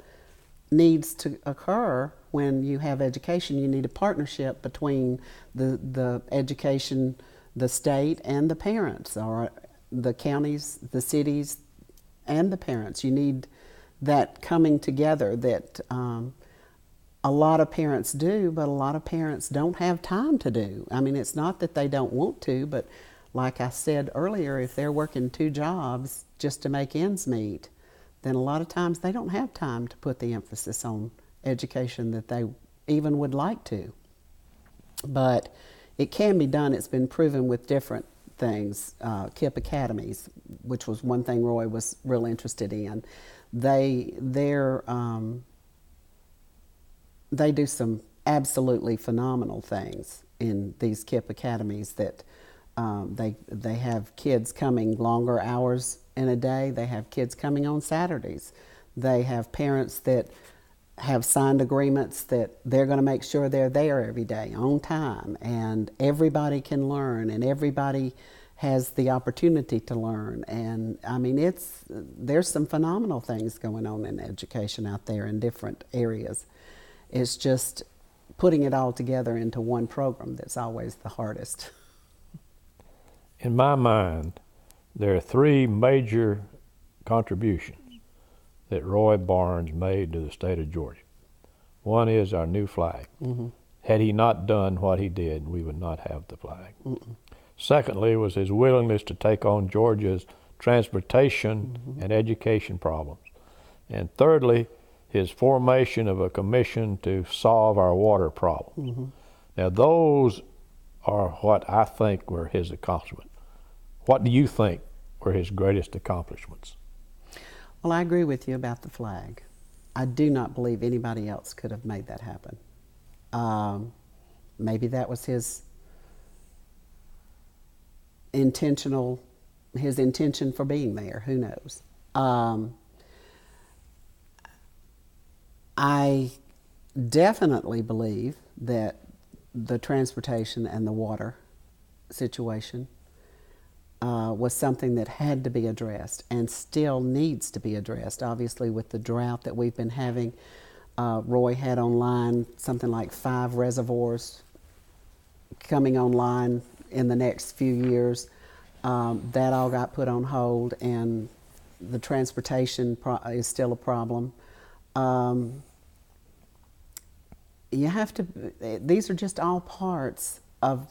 Speaker 2: needs to occur when you have education. You need a partnership between the education, the state, and the parents, or the counties, the cities, and the parents. You need that coming together that a lot of parents do, but a lot of parents don't have time to do. I mean, it's not that they don't want to, but like I said earlier, if they're working 2 jobs just to make ends meet, then a lot of times they don't have time to put the emphasis on education that they even would like to. But it can be done. It's been proven with different things. KIPP academies, which was one thing Roy was real interested in. They do some absolutely phenomenal things in these KIPP academies. That they have kids coming longer hours in a day. They have kids coming on Saturdays. They have parents that have signed agreements that they're going to make sure they're there every day on time, and everybody can learn, and everybody has the opportunity to learn. And I mean, there's some phenomenal things going on in education out there in different areas. It's just putting it all together into one program that's always the hardest.
Speaker 1: In my mind, there are 3 major contributions that Roy Barnes made to the state of Georgia. One is our new flag. Mm-hmm. Had he not done what he did, we would not have the flag. Mm-mm. Secondly was his willingness to take on Georgia's transportation mm-hmm. and education problems. And thirdly, his formation of a commission to solve our water problem. Mm-hmm. Now those are what I think were his accomplishments. What do you think were his greatest accomplishments?
Speaker 2: Well, I agree with you about the flag. I do not believe anybody else could have made that happen. Maybe that was his his intention for being there. Who knows? I definitely believe that the transportation and the water situation was something that had to be addressed and still needs to be addressed. Obviously, with the drought that we've been having, Roy had online something like 5 reservoirs coming online in the next few years. That all got put on hold, and the transportation is still a problem. You have to, these are just all parts of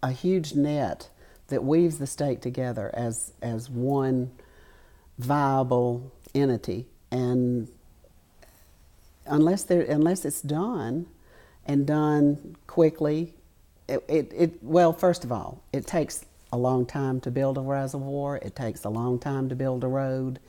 Speaker 2: a huge net that weaves the state together as one viable entity. And unless it's done and done quickly, well, first of all, it takes a long time to build a reservoir. It takes a long time to build a road.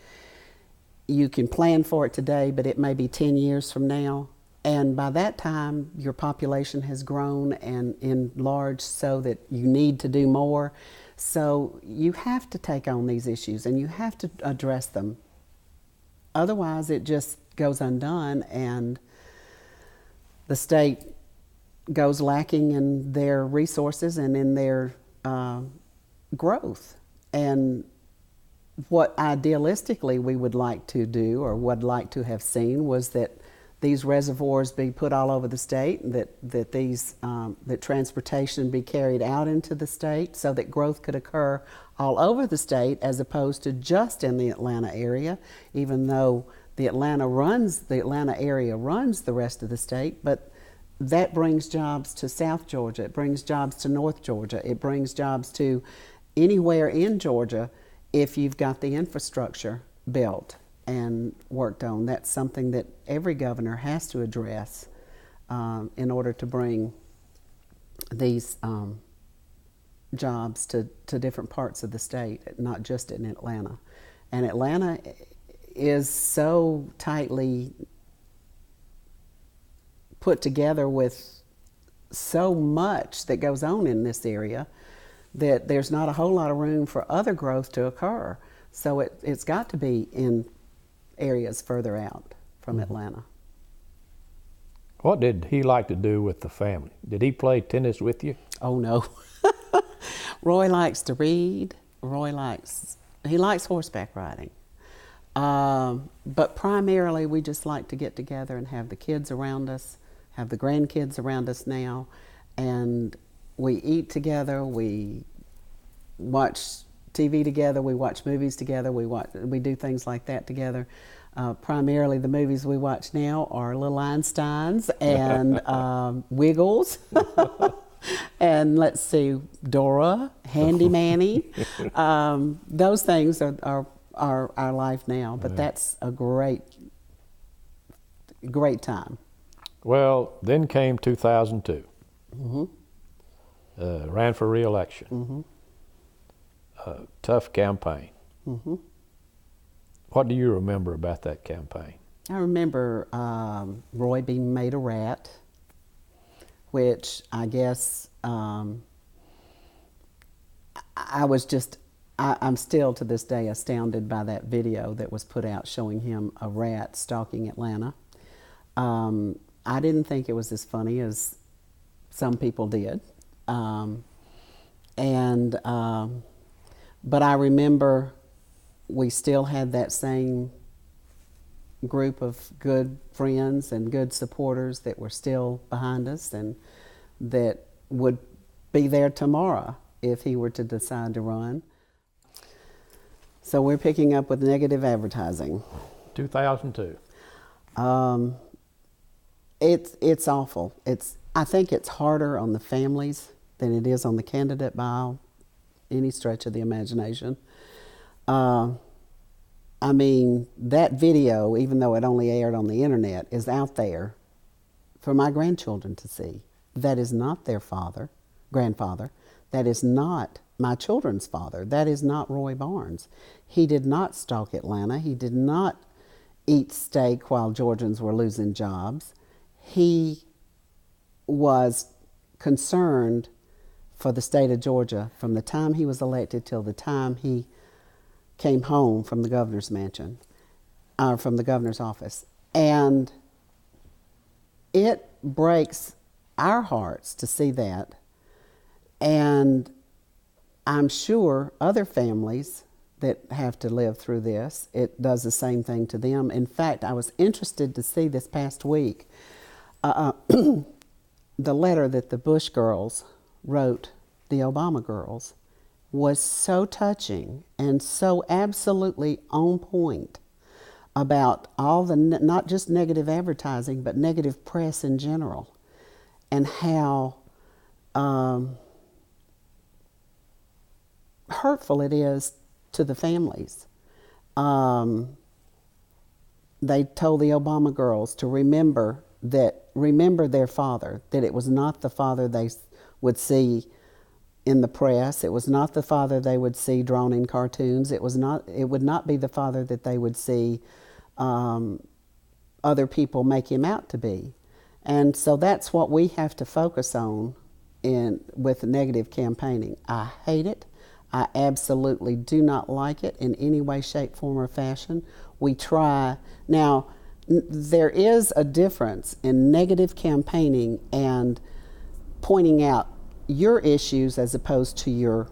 Speaker 2: You can plan for it today, but it may be 10 years from now. And by that time, your population has grown and enlarged so that you need to do more. So you have to take on these issues and you have to address them. Otherwise, it just goes undone and the state goes lacking in their resources and in their growth. And what idealistically we would like to do or would like to have seen was that these reservoirs be put all over the state, that transportation be carried out into the state so that growth could occur all over the state as opposed to just in the Atlanta area, even though the Atlanta area runs the rest of the state. But that brings jobs to South Georgia, it brings jobs to North Georgia, it brings jobs to anywhere in Georgia if you've got the infrastructure built and worked on. That's something that every governor has to address in order to bring these jobs to different parts of the state, not just in Atlanta. And Atlanta is so tightly put together with so much that goes on in this area that there's not a whole lot of room for other growth to occur. So it's got to be in areas further out from Atlanta.
Speaker 1: What did he like to do with the family? Did he play tennis with you?
Speaker 2: Oh no. Roy likes to read. He likes horseback riding. But primarily we just like to get together and have the kids around us, have the grandkids around us now, and we eat together, we watch TV together, we watch movies together, we do things like that together. Primarily the movies we watch now are Little Einsteins and Wiggles and let's see, Dora, Handy Manny. Those things are our life now, but that's a great time.
Speaker 1: Well, then came 2002. Ran for re-election. Tough campaign. What do you remember about that campaign?
Speaker 2: I remember Roy being made a rat, which I guess I'm still to this day astounded by that video that was put out showing him a rat stalking Atlanta. I didn't think it was as funny as some people did. But I remember we still had that same group of good friends and good supporters that were still behind us and that would be there tomorrow if he were to decide to run. So we're picking up with negative advertising.
Speaker 1: 2002.
Speaker 2: It's awful. I think it's harder on the families than it is on the candidate by any stretch of the imagination. I mean, that video, even though it only aired on the internet, is out there for my grandchildren to see. That is not their grandfather. That is not my children's father. That is not Roy Barnes. He did not stalk Atlanta. He did not eat steak while Georgians were losing jobs. He was concerned for the state of Georgia from the time he was elected till the time he came home from the governor's mansion, from the governor's office. And it breaks our hearts to see that. And I'm sure other families that have to live through this, it does the same thing to them. In fact, I was interested to see this past week the letter that the Bush girls wrote the Obama girls was so touching and so absolutely on point about all the, not just negative advertising, but negative press in general, and how hurtful it is to the families. They told the Obama girls to remember their father, that it was not the father they would see in the press. It was not the father they would see drawn in cartoons. It would not be the father that they would see other people make him out to be. And so that's what we have to focus on with negative campaigning. I hate it. I absolutely do not like it in any way, shape, form, or fashion. We try. Now, there is a difference in negative campaigning and pointing out your issues as opposed to your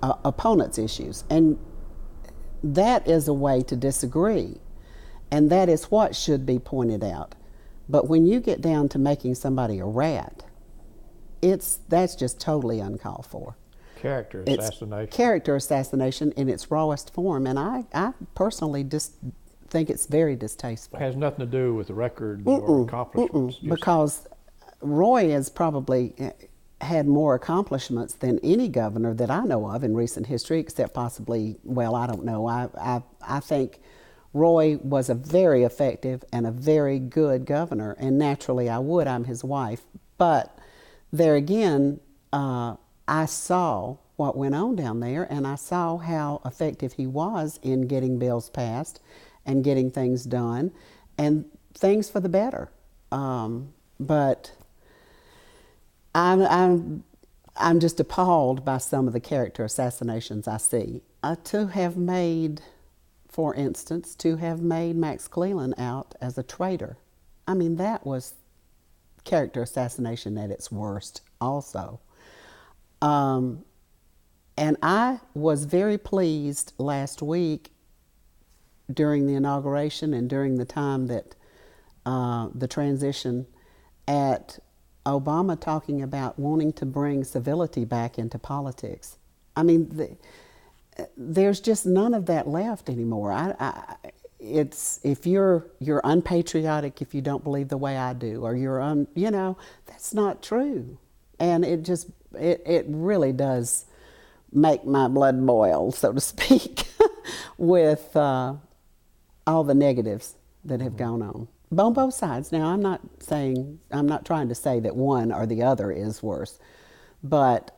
Speaker 2: opponent's issues. And that is a way to disagree. And that is what should be pointed out. But when you get down to making somebody a rat, that's just totally uncalled for.
Speaker 1: Character assassination.
Speaker 2: It's character assassination in its rawest form, and I personally just think it's very distasteful.
Speaker 1: It has nothing to do with records or accomplishments.
Speaker 2: Because Roy has probably had more accomplishments than any governor that I know of in recent history, except possibly, well, I don't know. I think Roy was a very effective and a very good governor, and naturally I'm his wife. But there again, I saw what went on down there, and I saw how effective he was in getting bills passed and getting things done, and things for the better. But I'm just appalled by some of the character assassinations I see. To have made, for instance, Max Cleland out as a traitor. I mean, that was character assassination at its worst also. And I was very pleased last week during the inauguration and during the time that the transition at Obama talking about wanting to bring civility back into politics. I mean, there's just none of that left anymore. It's if you're unpatriotic if you don't believe the way I do, or that's not true. And it really does make my blood boil, so to speak, with all the negatives that have gone on both sides. Now, I'm not trying to say that one or the other is worse, but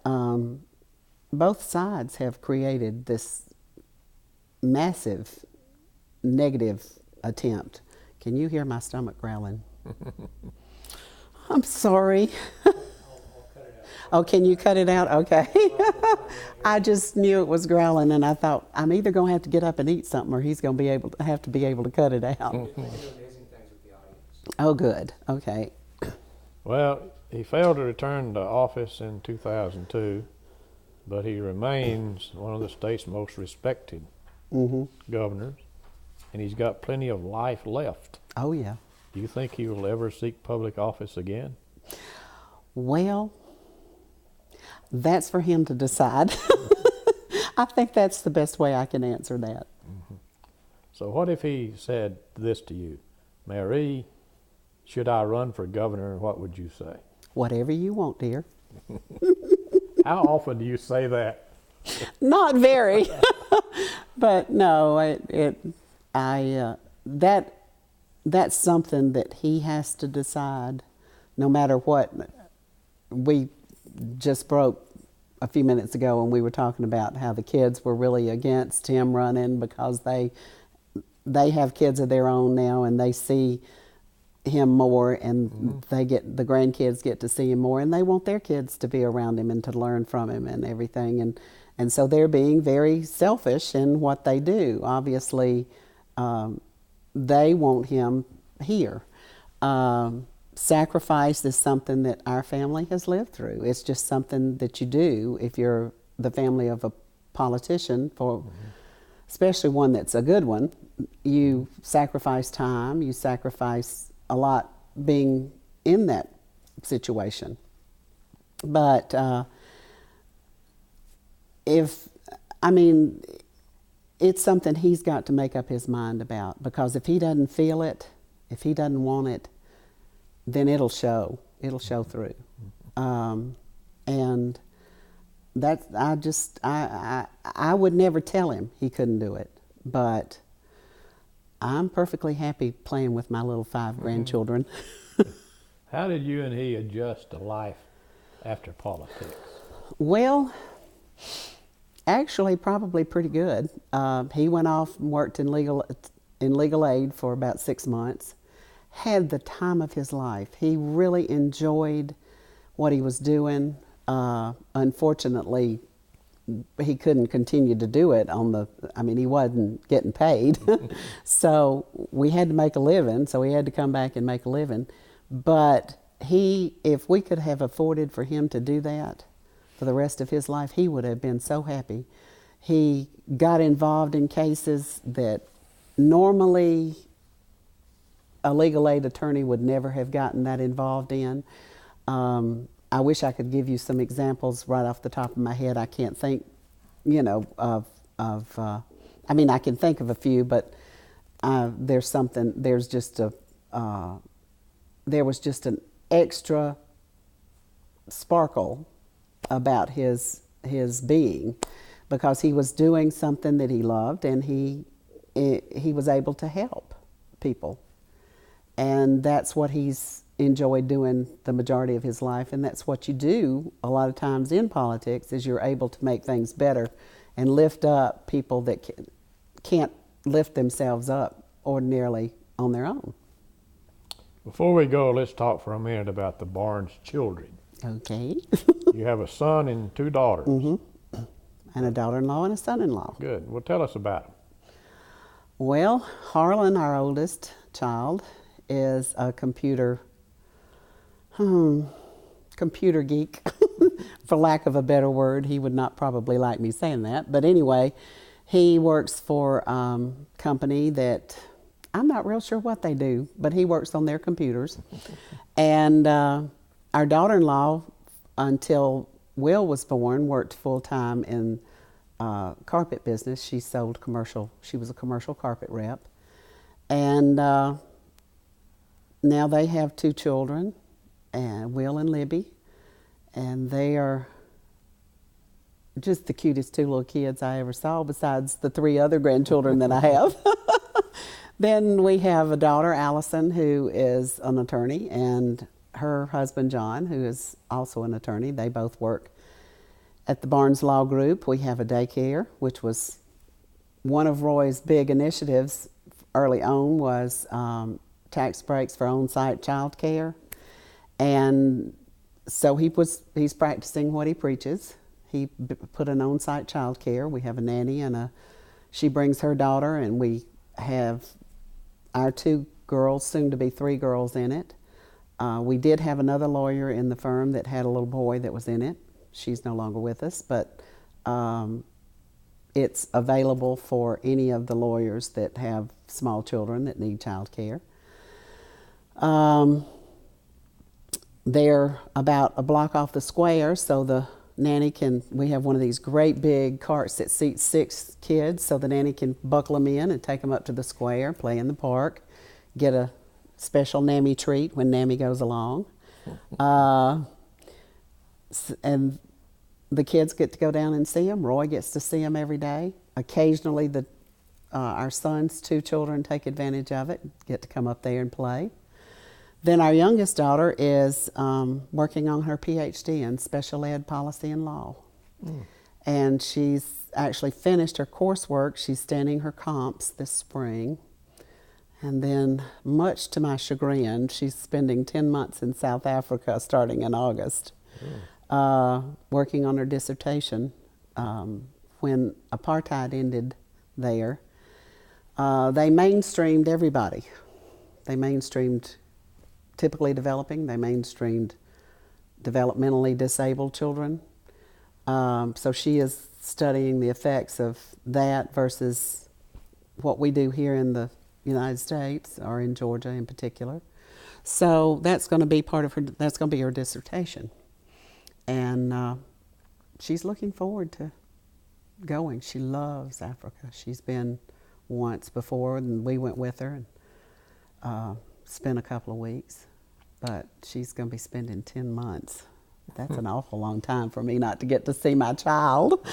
Speaker 2: both sides have created this massive negative attempt. Can you hear my stomach growling? I'm sorry. Oh, can you cut it out? Okay. I just knew it was growling, and I thought, I'm either going to have to get up and eat something, or he's going to have to be able to cut it out. Oh, good. Okay.
Speaker 1: Well, he failed to return to office in 2002, but he remains one of the state's most respected governors, and he's got plenty of life left.
Speaker 2: Oh, yeah.
Speaker 1: Do you think he will ever seek public office again?
Speaker 2: Well, that's for him to decide. I think that's the best way I can answer that.
Speaker 1: Mm-hmm. So what if he said this to you, Mary, should I run for governor, what would you say?
Speaker 2: Whatever you want, dear.
Speaker 1: How often do you say that?
Speaker 2: Not very. But no, that's something that he has to decide, no matter what. We just broke a few minutes ago when we were talking about how the kids were really against him running because they have kids of their own now, and they see him more, and the grandkids get to see him more, and they want their kids to be around him and to learn from him and everything, and so they're being very selfish in what they do. Obviously, they want him here. Sacrifice is something that our family has lived through. It's just something that you do if you're the family of a politician, for especially one that's a good one. You sacrifice time, you sacrifice a lot being in that situation. But it's something he's got to make up his mind about, because if he doesn't feel it, if he doesn't want it, then it'll show through. And that I would never tell him he couldn't do it, but I'm perfectly happy playing with my little 5 grandchildren.
Speaker 1: How did you and he adjust to life after politics?
Speaker 2: Well, actually, probably pretty good. He went off and worked in legal aid for about 6 months. Had the time of his life. He really enjoyed what he was doing. Unfortunately, he couldn't continue to do it he wasn't getting paid. So we had to make a living, so he had to come back and make a living. But if we could have afforded for him to do that for the rest of his life, he would have been so happy. He got involved in cases that normally a legal aid attorney would never have gotten that involved in. I wish I could give you some examples right off the top of my head. I can't think, I can think of a few, but there was just an extra sparkle about his being, because he was doing something that he loved, and he was able to help people. And that's what he's enjoyed doing the majority of his life, and that's what you do a lot of times in politics, is you're able to make things better and lift up people that can't lift themselves up ordinarily on their own.
Speaker 1: Before we go, let's talk for a minute about the Barnes children.
Speaker 2: Okay.
Speaker 1: You have a son and 2 daughters.
Speaker 2: Mm-hmm. And a daughter-in-law and a son-in-law.
Speaker 1: Good. Well, tell us about them.
Speaker 2: Well, Harlan, our oldest child, is a computer geek, for lack of a better word. He would not probably like me saying that. But anyway, he works for a company that I'm not real sure what they do, but he works on their computers. And our daughter-in-law, until Will was born, worked full-time in carpet business. She was a commercial carpet rep. And now they have 2 children, and Will and Libby, and they are just the cutest 2 little kids I ever saw, besides the 3 other grandchildren that I have. Then we have a daughter, Allison, who is an attorney, and her husband, John, who is also an attorney. They both work at the Barnes Law Group. We have a daycare, which was one of Roy's big initiatives early on, was tax breaks for on-site childcare. And so he's practicing what he preaches. He put an on-site childcare. We have a nanny, and she brings her daughter, and we have our 2 girls, soon to be 3 girls in it. We did have another lawyer in the firm that had a little boy that was in it. She's no longer with us, but it's available for any of the lawyers that have small children that need child care. They're about a block off the square, so the nanny we have one of these great big carts that seats 6 kids, so the nanny can buckle them in and take them up to the square, play in the park, get a special NAMI treat when NAMI goes along. And the kids get to go down and see them. Roy gets to see them every day. Occasionally, our son's 2 children take advantage of it, get to come up there and play. Then our youngest daughter is working on her PhD in special ed policy and law. And she's actually finished her coursework. She's standing her comps this spring. And then, much to my chagrin, she's spending 10 months in South Africa starting in August, working on her dissertation. When apartheid ended there, they mainstreamed everybody. They mainstreamed typically developing, they mainstreamed developmentally disabled children. So she is studying the effects of that versus what we do here in the United States, or in Georgia in particular. So that's going to be part of her, that's going to be her dissertation. And she's looking forward to going. She loves Africa. She's been once before, and we went with her and spent a couple of weeks. But she's going to be spending 10 months. That's an awful long time for me not to get to see my child.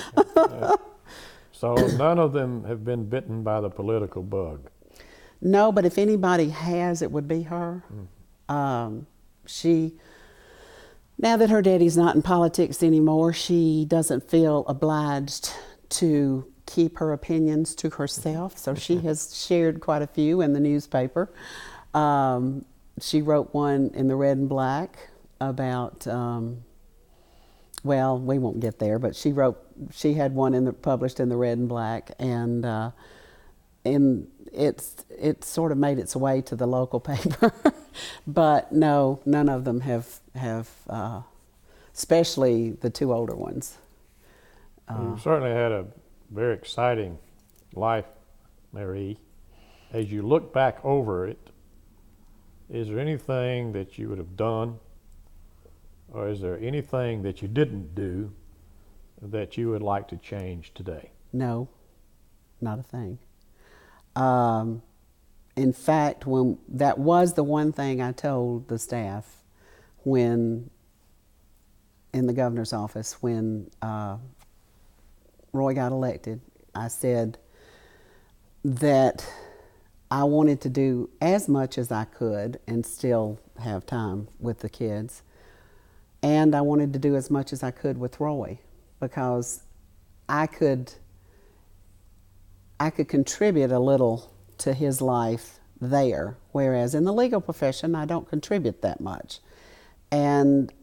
Speaker 1: So none of them have been bitten by the political bug?
Speaker 2: No, but if anybody has, it would be her. She, now that her daddy's not in politics anymore, she doesn't feel obliged to keep her opinions to herself. So she has shared quite a few in the newspaper. She wrote one in the Red and Black about, well, we won't get there, but she had one published in the Red and Black, and it sort of made its way to the local paper. But no, none of them have especially the two older ones.
Speaker 1: You certainly had a very exciting life, Mary. As you look back over it, is there anything that you would have done, or is there anything that you didn't do that you would like to change today?
Speaker 2: No, not a thing. In fact, that was the one thing I told the staff when in the governor's office when Roy got elected. I said that I wanted to do as much as I could and still have time with the kids. And I wanted to do as much as I could with Roy, because I could contribute a little to his life there, whereas in the legal profession, I don't contribute that much. And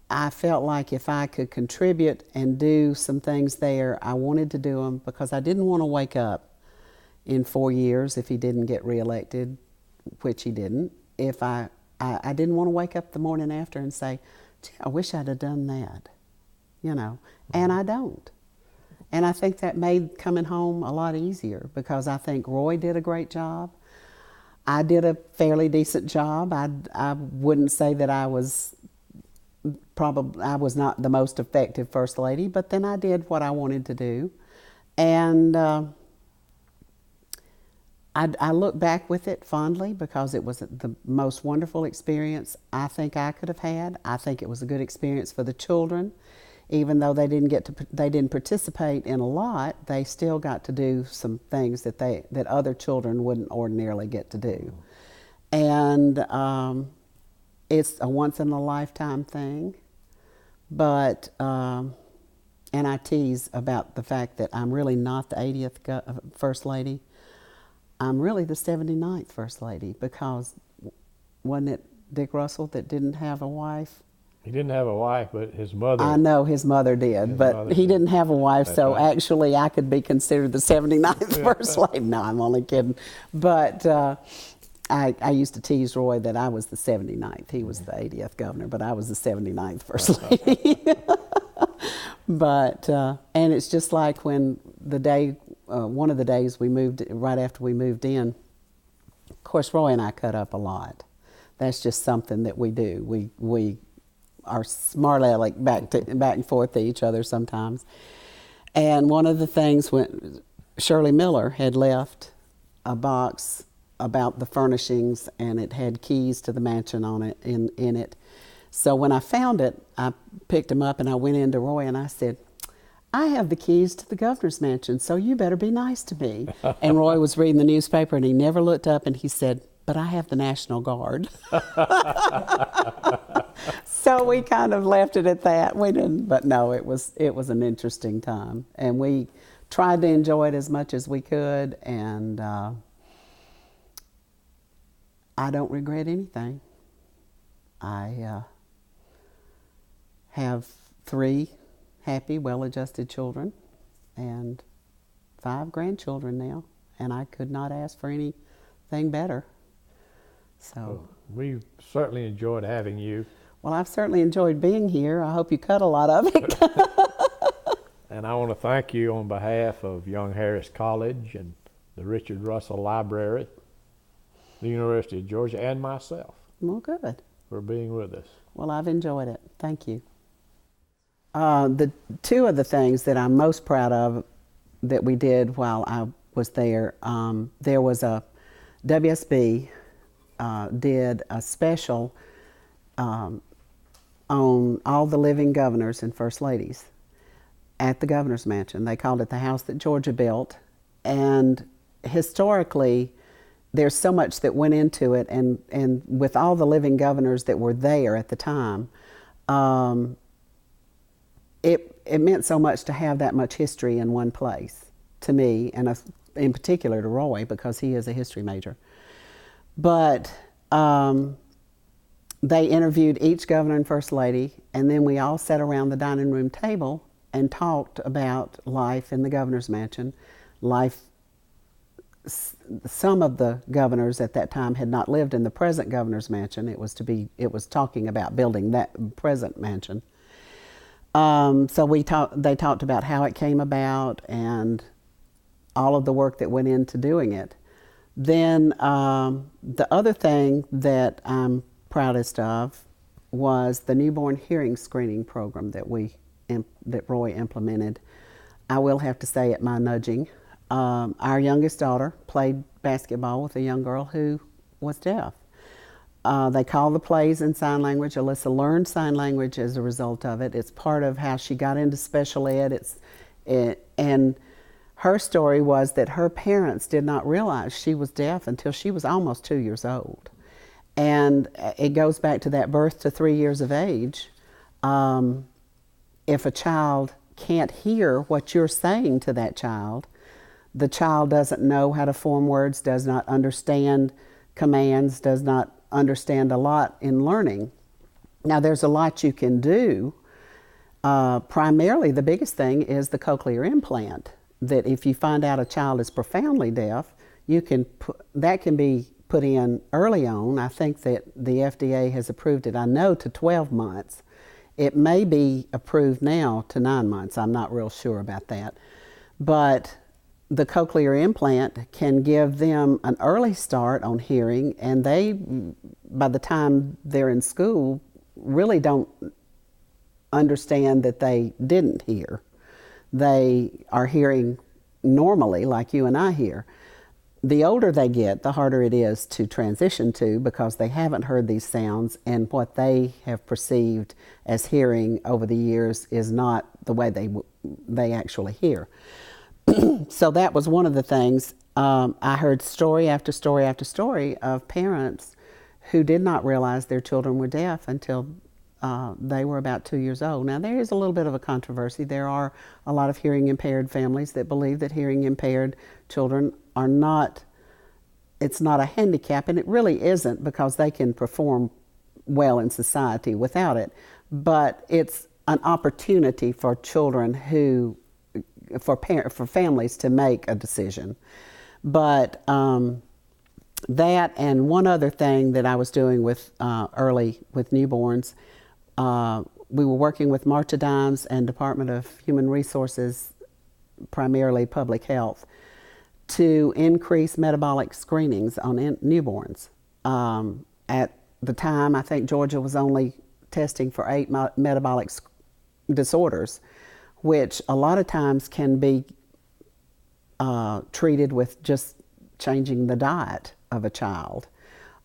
Speaker 2: I felt like if I could contribute and do some things there, I wanted to do them, because I didn't want to wake up in 4 years if he didn't get reelected, which he didn't. If I didn't want to wake up the morning after and say, gee, I wish I'd have done that, you know, and I don't. And I think that made coming home a lot easier, because I think Roy did a great job. I did a fairly decent job. I wouldn't say that I was not the most effective First Lady, but then I did what I wanted to do. And I look back with it fondly, because it was the most wonderful experience I think I could have had. I think it was a good experience for the children. Even though they didn't participate in a lot, they still got to do some things that other children wouldn't ordinarily get to do. And it's a once in a lifetime thing. But and I tease about the fact that I'm really not the 80th First Lady. I'm really the 79th First Lady, because wasn't it Dick Russell that didn't have a wife?
Speaker 1: He didn't have a wife, but his mother.
Speaker 2: I know his mother did, but he didn't have a wife, so actually I could be considered the 79th First Lady. No, I'm only kidding. But I used to tease Roy that I was the 79th. He was the 80th governor, but I was the 79th First Lady. But, and it's just like when the day, one of the days we moved, right after we moved in, of course Roy and I cut up a lot. That's just something that we do. We are smart aleck back and forth to each other sometimes. And one of the things, when Shirley Miller had left a box about the furnishings, and it had keys to the mansion on it in it. So when I found it, I picked them up and I went into Roy and I said, I have the keys to the governor's mansion, so you better be nice to me. And Roy was reading the newspaper and he never looked up and he said, but I have the National Guard. So we kind of left it at that. We didn't, but no, it was an interesting time, and we tried to enjoy it as much as we could. And I don't regret anything. I have 3 happy, well-adjusted children and 5 grandchildren now, and I could not ask for anything better. So
Speaker 1: Well, we certainly enjoyed having you.
Speaker 2: Well, I've certainly enjoyed being here. I hope you cut a lot of it.
Speaker 1: And I want to thank you on behalf of Young Harris College and the Richard Russell Library, the University of Georgia, and myself
Speaker 2: Well, good.
Speaker 1: for being with us.
Speaker 2: Well, I've enjoyed it. Thank you. The 2 of the things that I'm most proud of that we did while I was there, there was a WSB did a special on all the living governors and first ladies at the governor's mansion. They called it the house that Georgia built, and historically there's so much that went into it, and with all the living governors that were there at the time, it meant so much to have that much history in one place to me, and in particular to Roy, because he is a history major. But they interviewed each governor and first lady, and then we all sat around the dining room table and talked about life in the governor's mansion. Some of the governors at that time had not lived in the present governor's mansion. It was talking about building that present mansion. So they talked about how it came about and all of the work that went into doing it. Then the other thing that I'm proudest of was the newborn hearing screening program that Roy implemented. I will have to say at my nudging, our youngest daughter played basketball with a young girl who was deaf. They call the plays in sign language. Alyssa learned sign language as a result of it. It's part of how she got into special ed. And her story was that her parents did not realize she was deaf until she was almost 2 years old. And it goes back to that birth to 3 years of age. If a child can't hear what you're saying to that child, the child doesn't know how to form words, does not understand commands, does not understand a lot in learning. Now, there's a lot you can do. Primarily, the biggest thing is the cochlear implant, that if you find out a child is profoundly deaf, that can be put in early on. I think that the FDA has approved it, I know, to 12 months. It may be approved now to 9 months. I'm not real sure about that. But the cochlear implant can give them an early start on hearing, and they, by the time they're in school, really don't understand that they didn't hear. They are hearing normally like you and I hear. The older they get, the harder it is to transition to, because they haven't heard these sounds, and what they have perceived as hearing over the years is not the way they actually hear. So that was one of the things. I heard story after story after story of parents who did not realize their children were deaf until they were about 2 years old. Now, there is a little bit of a controversy. There are a lot of hearing impaired families that believe that hearing impaired children are not, it's not a handicap, and it really isn't, because they can perform well in society without it. But it's an opportunity for children for families to make a decision. But that, and one other thing that I was doing with newborns, we were working with Marcha Dimes and Department of Human Resources, primarily public health, to increase metabolic screenings on newborns. At the time, I think Georgia was only testing for 8 metabolic disorders, which a lot of times can be treated with just changing the diet of a child,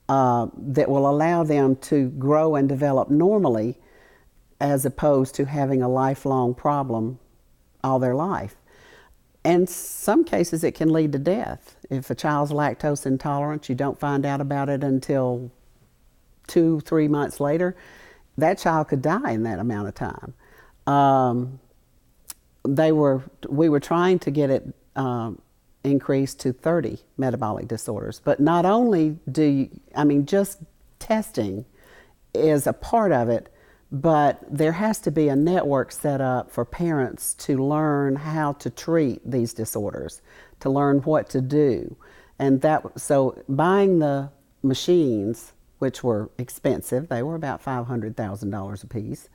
Speaker 2: that will allow them to grow and develop normally, as opposed to having a lifelong problem all their life. In some cases, it can lead to death. If a child's lactose intolerant, you don't find out about it until 2-3 months later, that child could die in that amount of time. We were trying to get it increased to 30 metabolic disorders. But not only just testing is a part of it, but there has to be a network set up for parents to learn how to treat these disorders, to learn what to do. And so buying the machines, which were expensive, they were about $500,000 a piece,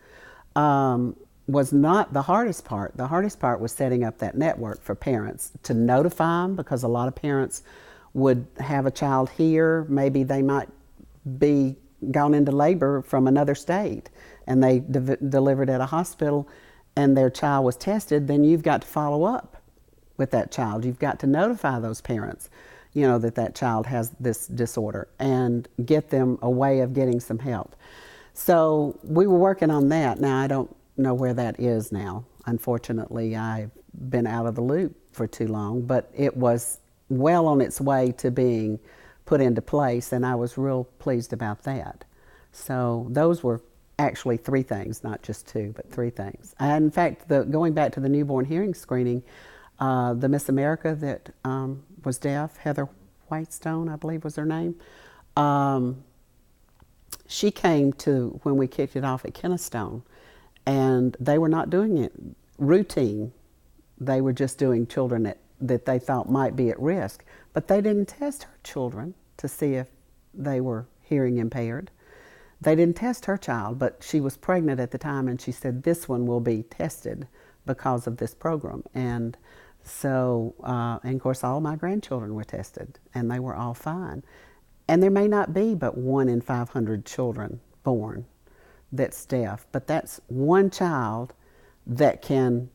Speaker 2: was not the hardest part. The hardest part was setting up that network for parents to notify them, because a lot of parents would have a child here. Maybe they might be gone into labor from another state and they delivered at a hospital and their child was tested. Then you've got to follow up with that child. You've got to notify those parents, that child has this disorder and get them a way of getting some help. So we were working on that. Now, I don't know where that is now. Unfortunately, I've been out of the loop for too long, but it was well on its way to being put into place, and I was real pleased about that. So those were actually 3 things, not just 2, but 3 things. And in fact, going back to the newborn hearing screening, the Miss America that was deaf, Heather Whitestone, I believe was her name, she came to when we kicked it off at Kennestone, and they were not doing it routine. They were just doing children that they thought might be at risk, but they didn't test her children to see if they were hearing impaired. They didn't test her child, but she was pregnant at the time, and she said, this one will be tested because of this program. And so, and of course, all my grandchildren were tested, and they were all fine. And there may not be but 1 in 500 children born that's deaf, but that's one child that can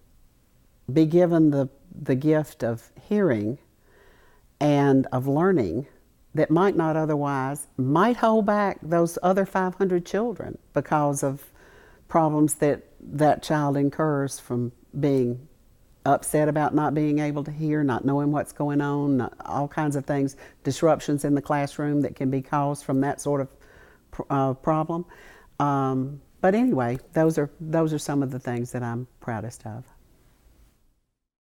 Speaker 2: be given the gift of hearing and of learning that might not otherwise, might hold back those other 500 children because of problems that child incurs from being upset about not being able to hear, not knowing what's going on, all kinds of things, disruptions in the classroom that can be caused from that sort of problem. But anyway, those are some of the things that I'm proudest of.